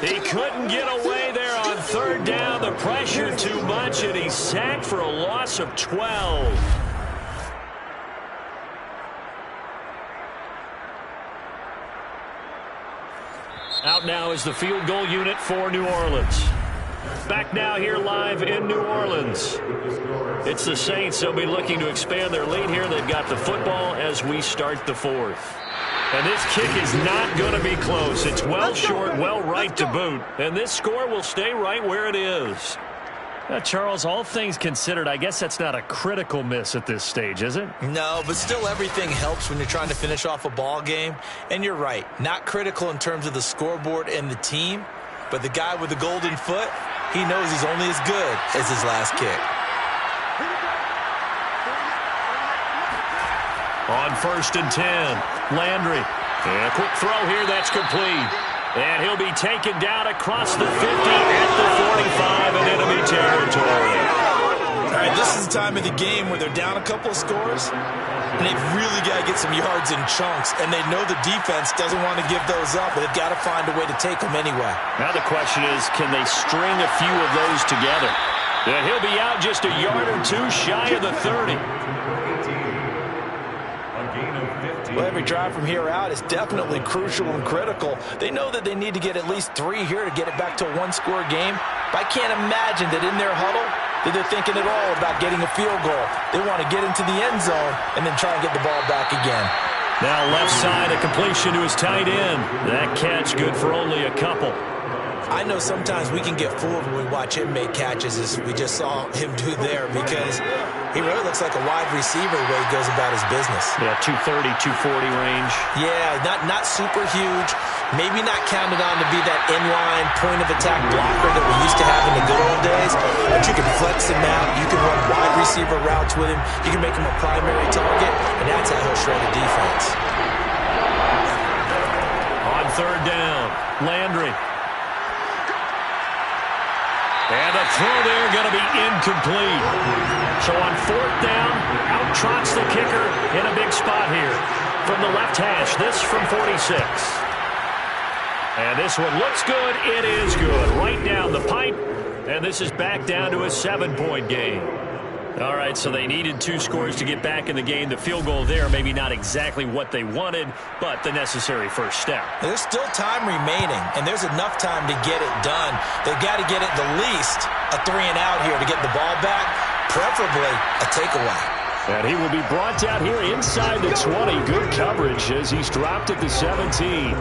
Speaker 3: He couldn't get away there on 3rd down. The pressure too much, and he's sacked for a loss of 12. Out now is the field goal unit for New Orleans. Back now here live in New Orleans. It's the Saints. They'll be looking to expand their lead here. They've got the football as we start the 4th. And this kick is not going to be close. It's well short, well right to boot. And this score will stay right where it is. Now, Charles, all things considered, I guess that's not a critical miss at this stage, is it?
Speaker 2: No, but still everything helps when you're trying to finish off a ball game. And you're right, not critical in terms of the scoreboard and the team. But the guy with the golden foot, he knows he's only as good as his last kick.
Speaker 3: On 1st and 10, Landry. And a quick throw here, that's complete. And he'll be taken down across the 50 at the 45 in enemy territory.
Speaker 2: All right, this is the time of the game where they're down a couple of scores, and they've really got to get some yards in chunks, and they know the defense doesn't want to give those up, but they've got to find a way to take them anyway.
Speaker 3: Now the question is, can they string a few of those together? And he'll be out just a yard or two shy of the 30.
Speaker 2: Well, every drive from here out is definitely crucial and critical. They know that they need to get at least 3 here to get it back to a one-score game. But I can't imagine that in their huddle that they're thinking at all about getting a field goal. They want to get into the end zone and then try and get the ball back again.
Speaker 3: Now left side, a completion to his tight end. That catch good for only a couple.
Speaker 2: I know sometimes we can get fooled when we watch him make catches, as we just saw him do there, because he really looks like a wide receiver the way he goes about his business.
Speaker 3: Yeah, 230, 240 range.
Speaker 2: Yeah, not super huge. Maybe not counted on to be that inline point-of-attack blocker that we used to have in the good old days, but you can flex him out. You can run wide receiver routes with him. You can make him a primary target, and that's how he'll shred a defense.
Speaker 3: On 3rd down, Landry. And the throw there going to be incomplete. So on 4th down, out trots the kicker in a big spot here. From the left hash, this from 46. And this one looks good. It is good. Right down the pipe. And this is back down to a 7-point game. All right, so they needed 2 scores to get back in the game. The field goal there, maybe not exactly what they wanted, but the necessary first step.
Speaker 2: There's still time remaining, and there's enough time to get it done. They've got to get it the least a 3-and-out here to get the ball back, preferably a takeaway.
Speaker 3: And he will be brought down here inside the 20. Good coverage as he's dropped at the 17.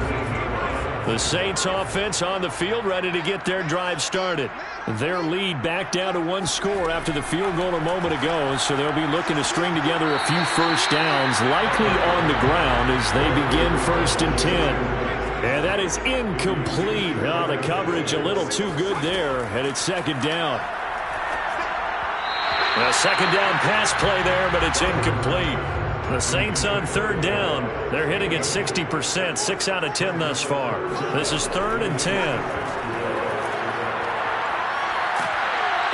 Speaker 3: The Saints offense on the field, ready to get their drive started. Their lead back down to 1 score after the field goal a moment ago, so they'll be looking to string together a few first downs, likely on the ground as they begin 1st and 10. And that is incomplete. Oh, the coverage a little too good there, and it's 2nd down. A 2nd down pass play there, but it's incomplete. The Saints on 3rd down. They're hitting at 60%, 6 out of 10 thus far. This is 3rd and 10.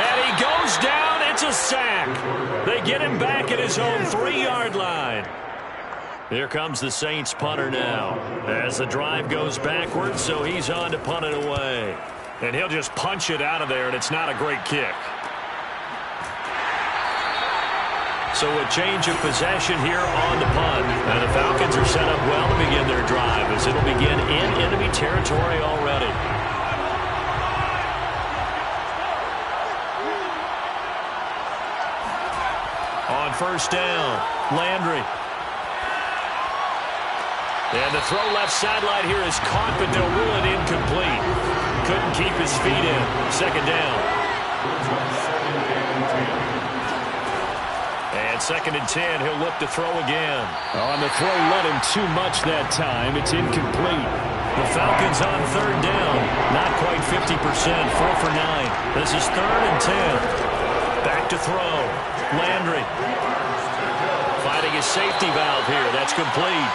Speaker 3: And he goes down. It's a sack. They get him back at his own 3-yard line. Here comes the Saints punter now. As the drive goes backwards, so he's on to punt it away. And he'll just punch it out of there, and it's not a great kick. So a change of possession here on the punt. And the Falcons are set up well to begin their drive as it'll begin in enemy territory already. On 1st down, Landry. And the throw left sideline here is caught, but they'll rule it incomplete. Couldn't keep his feet in. 2nd down. And 2nd and 10, he'll look to throw again. On the throw, let him too much that time. It's incomplete. The Falcons on third down. Not quite 50%. 4 for 9. This is 3rd and 10. Back to throw. Landry. Fighting his safety valve here. That's complete.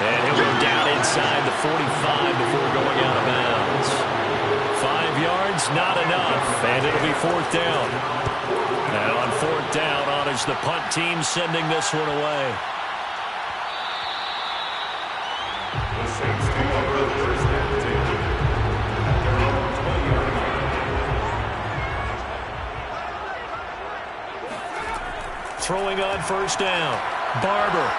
Speaker 3: And he'll go down inside the 45 before going out of bounds. 5 yards, not enough. And it'll be 4th down. And on 4th down, on is the punt team sending this one away.
Speaker 4: The Saints take over the first and 10 at their own 20-yard line.
Speaker 3: Throwing on 1st down. Barber.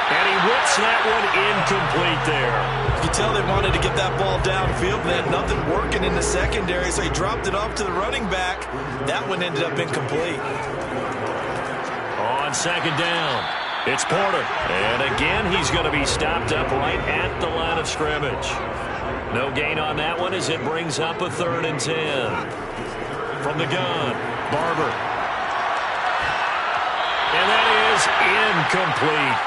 Speaker 3: And he whips that one incomplete there.
Speaker 2: You can tell they wanted to get that ball downfield. They had nothing working in the secondary, so he dropped it off to the running back. That one ended up incomplete.
Speaker 3: On 2nd down, it's Porter. And again, he's going to be stopped up right at the line of scrimmage. No gain on that one as it brings up a 3rd and 10. From the gun, Barber. And that is incomplete.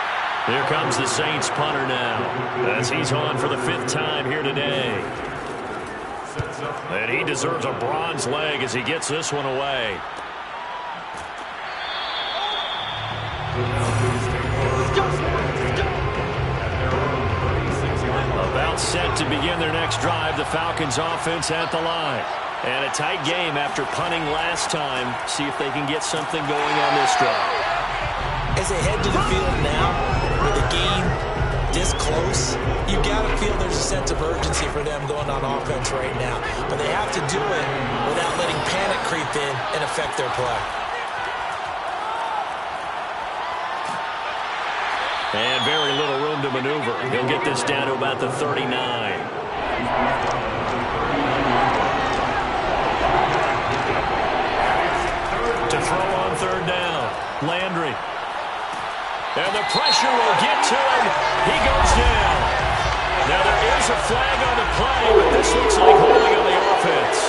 Speaker 3: Here comes the Saints punter now, as he's on for the 5th time here today. And he deserves a bronze leg as he gets this one away. About set to begin their next drive, the Falcons offense at the line. And a tight game after punting last time. See if they can get something going on this drive.
Speaker 2: As they head to the field now, with the game this close, you got to feel there's a sense of urgency for them going on offense right now. But they have to do it without letting panic creep in and affect their play.
Speaker 3: And very little room to maneuver. He'll get this down to about the 39. To throw on 3rd down, Landry. And the pressure will get to him. He goes down. Now there is a flag on the play, but this looks like holding on the offense.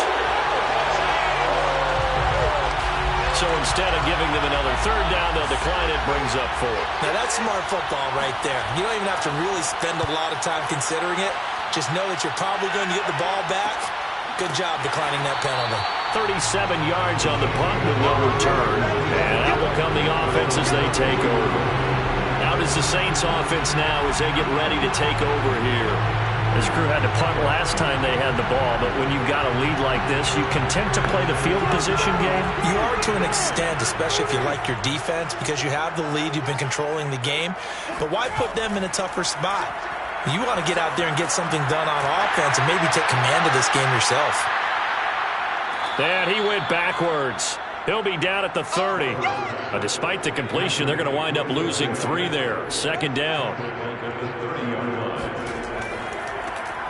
Speaker 3: So instead of giving them another 3rd down, they'll decline it, brings up 4.
Speaker 2: Now that's smart football right there. You don't even have to really spend a lot of time considering it. Just know that you're probably going to get the ball back. Good job declining that penalty.
Speaker 3: 37 yards on the punt with no return. And out will come the offense as they take over. Out is the Saints offense now as they get ready to take over here. This crew had to punt last time they had the ball, but when you've got a lead like this, you content to play the field position game?
Speaker 2: You are to an extent, especially if you like your defense, because you have the lead, you've been controlling the game. But why put them in a tougher spot? You want to get out there and get something done on offense and maybe take command of this game yourself.
Speaker 3: And he went backwards. He'll be down at the 30. Despite the completion, they're going to wind up losing 3 there. 2nd down.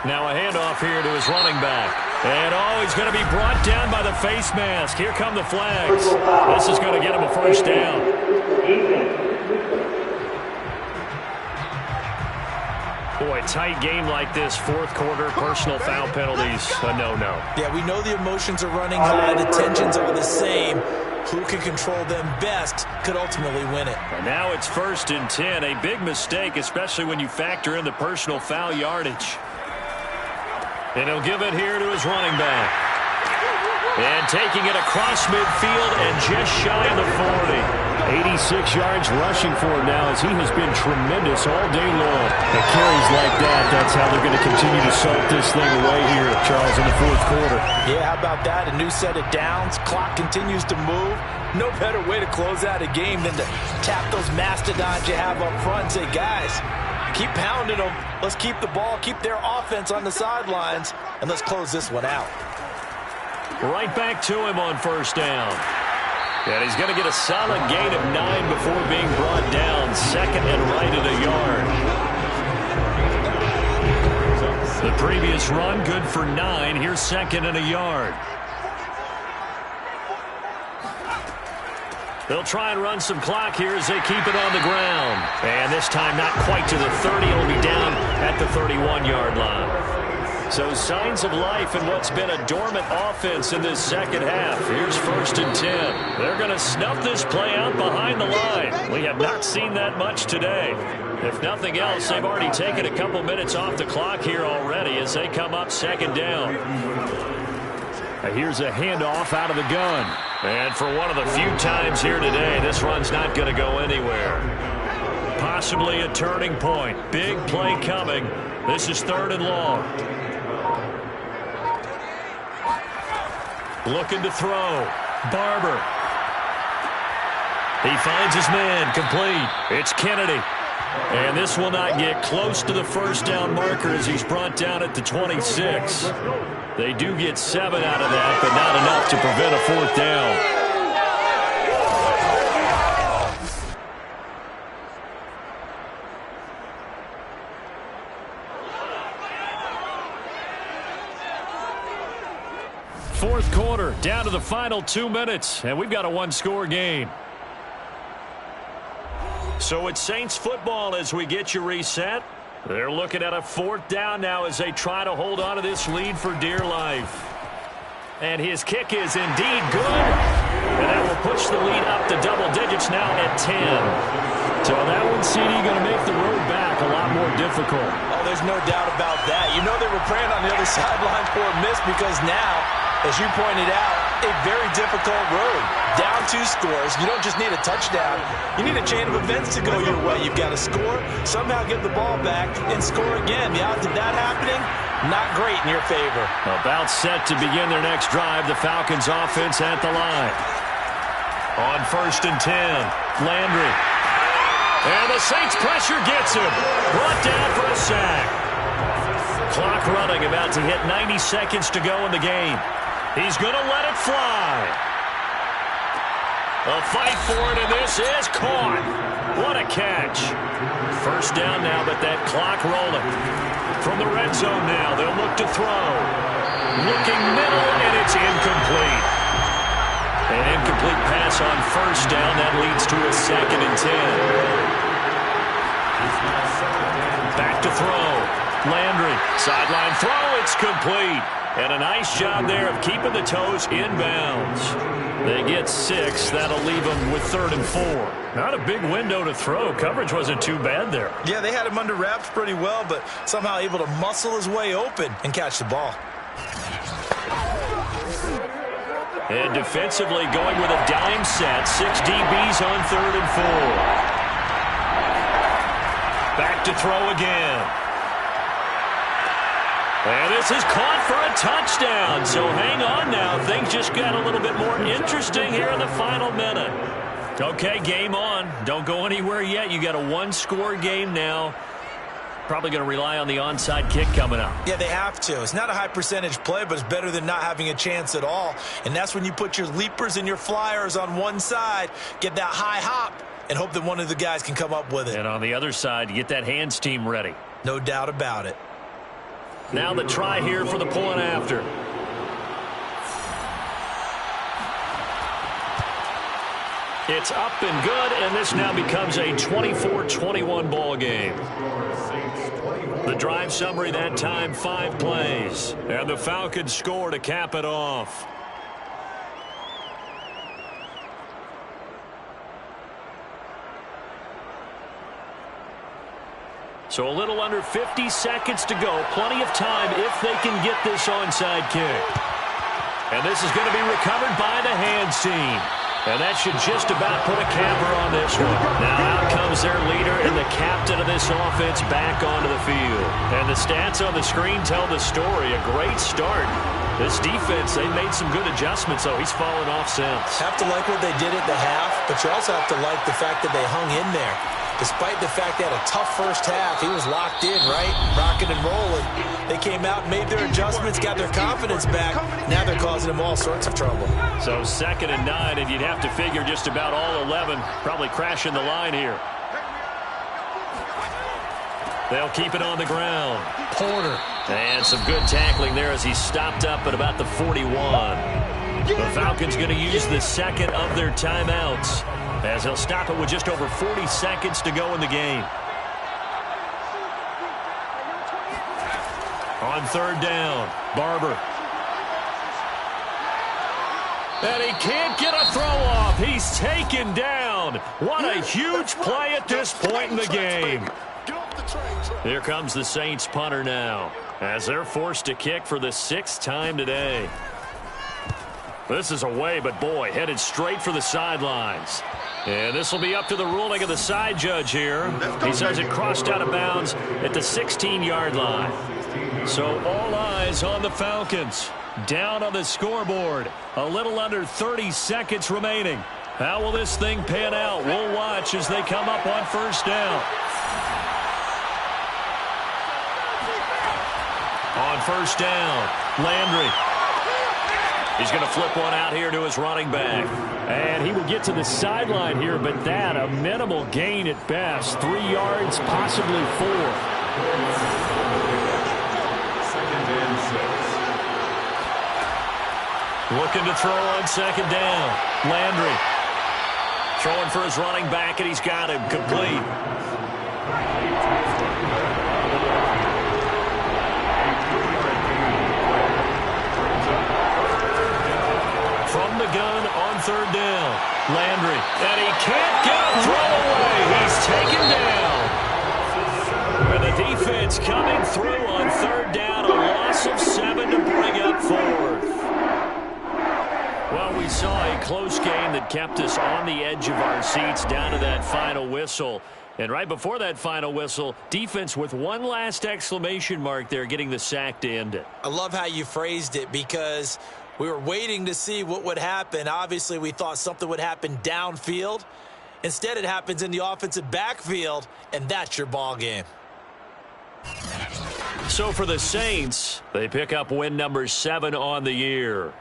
Speaker 3: Now a handoff here to his running back. And he's going to be brought down by the face mask. Here come the flags. This is going to get him a 1st down. Boy, tight game like this, 4th quarter, personal foul penalties, a no-no.
Speaker 2: Yeah, we know the emotions are running high, the tensions are the same. Who can control them best could ultimately win it.
Speaker 3: And now it's 1st and 10, a big mistake, especially when you factor in the personal foul yardage. And he'll give it here to his running back. And taking it across midfield and just shy of the 40.
Speaker 1: 86 yards rushing for him now as he has been tremendous all day long. And carries like that, that's how they're going to continue to salt this thing away here, Charles, in the 4th quarter.
Speaker 2: Yeah, how about that? A new set of downs. Clock continues to move. No better way to close out a game than to tap those mastodons you have up front and say, guys, keep pounding them. Let's keep the ball, keep their offense on the sidelines, and let's close this one out.
Speaker 3: Right back to him on 1st down. And he's going to get a solid gain of 9 before being brought down. 2nd and right at a yard. The previous run, good for 9. Here's 2nd and a yard. They'll try and run some clock here as they keep it on the ground. And this time not quite to the 30. It'll be down at the 31-yard line. So signs of life in what's been a dormant offense in this second half. Here's 1st and 10. They're going to snuff this play out behind the line. We have not seen that much today. If nothing else, they've already taken a couple minutes off the clock here already as they come up 2nd down. Here's a handoff out of the gun. And for one of the few times here today, this run's not going to go anywhere. Possibly a turning point. Big play coming. This is 3rd and long. Looking to throw. Barber. He finds his man. Complete. It's Kennedy. And this will not get close to the 1st down marker as he's brought down at the 26. They do get 7 out of that, but not enough to prevent a 4th down. Fourth quarter, down to the final 2 minutes, and we've got a one-score game. So it's Saints football as we get you reset. They're looking at a 4th down now as they try to hold on to this lead for dear life. And his kick is indeed good. And that will push the lead up to double digits now at 10. So that one, CD, going to make the road back a lot more difficult.
Speaker 2: Oh, there's no doubt about that. You know they were praying on the other sideline for a miss because now, as you pointed out, a very difficult road. Down 2 scores. You don't just need a touchdown. You need a chain of events to go your way. You've got to score, somehow get the ball back, and score again. The odds of that happening, not great in your favor.
Speaker 3: About set to begin their next drive. The Falcons offense at the line. On 1st and 10, Landry. And the Saints pressure gets him. Brought down for a sack. Clock running, about to hit 90 seconds to go in the game. He's going to let it fly. A fight for it, and this is caught. What a catch. 1st down now, but that clock rolling. From the red zone now, they'll look to throw. Looking middle, and it's incomplete. An incomplete pass on 1st down. That leads to a 2nd and 10. Back to throw. Landry, sideline throw, it's complete. And a nice job there of keeping the toes inbounds. They get 6. That'll leave them with 3rd and 4. Not a big window to throw. Coverage wasn't too bad there.
Speaker 2: Yeah, they had him under wraps pretty well, but somehow able to muscle his way open and catch the ball.
Speaker 3: And defensively going with a dime set. 6 DBs on 3rd and 4. Back to throw again. And this is caught for a touchdown. So hang on now. Things just got a little bit more interesting here in the final minute. Okay, game on. Don't go anywhere yet. You got a one-score game now. Probably going to rely on the onside kick coming up.
Speaker 2: Yeah, they have to. It's not a high percentage play, but it's better than not having a chance at all. And that's when you put your leapers and your flyers on one side, get that high hop, and hope that one of the guys can come up with it.
Speaker 3: And on the other side, you get that hands team ready.
Speaker 2: No doubt about it.
Speaker 3: Now the try here for the point after. It's up and good, and this now becomes a 24-21 ball game. The drive summary that time, 5 plays. And the Falcons score to cap it off. So a little under 50 seconds to go. Plenty of time if they can get this onside kick. And this is going to be recovered by the hands team. And that should just about put a capper on this one. Now out comes their leader and the captain of this offense back onto the field. And the stats on the screen tell the story. A great start. This defense, they made some good adjustments, though. He's fallen off since.
Speaker 2: Have to like what they did at the half, but you also have to like the fact that they hung in there. Despite the fact they had a tough first half, he was locked in, right? Rocking and rolling. They came out, made their adjustments, got their confidence back. Now they're causing them all sorts of trouble.
Speaker 3: So 2nd and 9, and you'd have to figure just about all 11 probably crashing the line here. They'll keep it on the ground. Porter. And some good tackling there as he stopped up at about the 41. The Falcons going to use the second of their timeouts, as he'll stop it with just over 40 seconds to go in the game. On third down, Barber. And he can't get a throw off. He's taken down. What a huge play at this point in the game. Here comes the Saints punter now, as they're forced to kick for the 6th time today. This is away, but boy, headed straight for the sidelines. And this will be up to the ruling of the side judge here. He says it crossed out of bounds at the 16-yard line. So all eyes on the Falcons. Down on the scoreboard. A little under 30 seconds remaining. How will this thing pan out? We'll watch as they come up on first down. On first down, Landry. He's going to flip one out here to his running back. And he will get to the sideline here, but that a minimal gain at best. 3 yards, possibly 4.
Speaker 4: 2nd and 6.
Speaker 3: Looking to throw on second down. Landry throwing for his running back, and he's got him complete. From the gun on third down. Landry. And he can't get a throw away. He's taken down. And the defense coming through on third down. A loss of 7 to bring up 4th. Well, we saw a close game that kept us on the edge of our seats down to that final whistle. And right before that final whistle, defense with one last exclamation mark there, getting the sack to end it.
Speaker 2: I love how you phrased it, because we were waiting to see what would happen. Obviously, we thought something would happen downfield. Instead, it happens in the offensive backfield, and that's your ball game.
Speaker 3: So for the Saints, they pick up win number 7 on the year.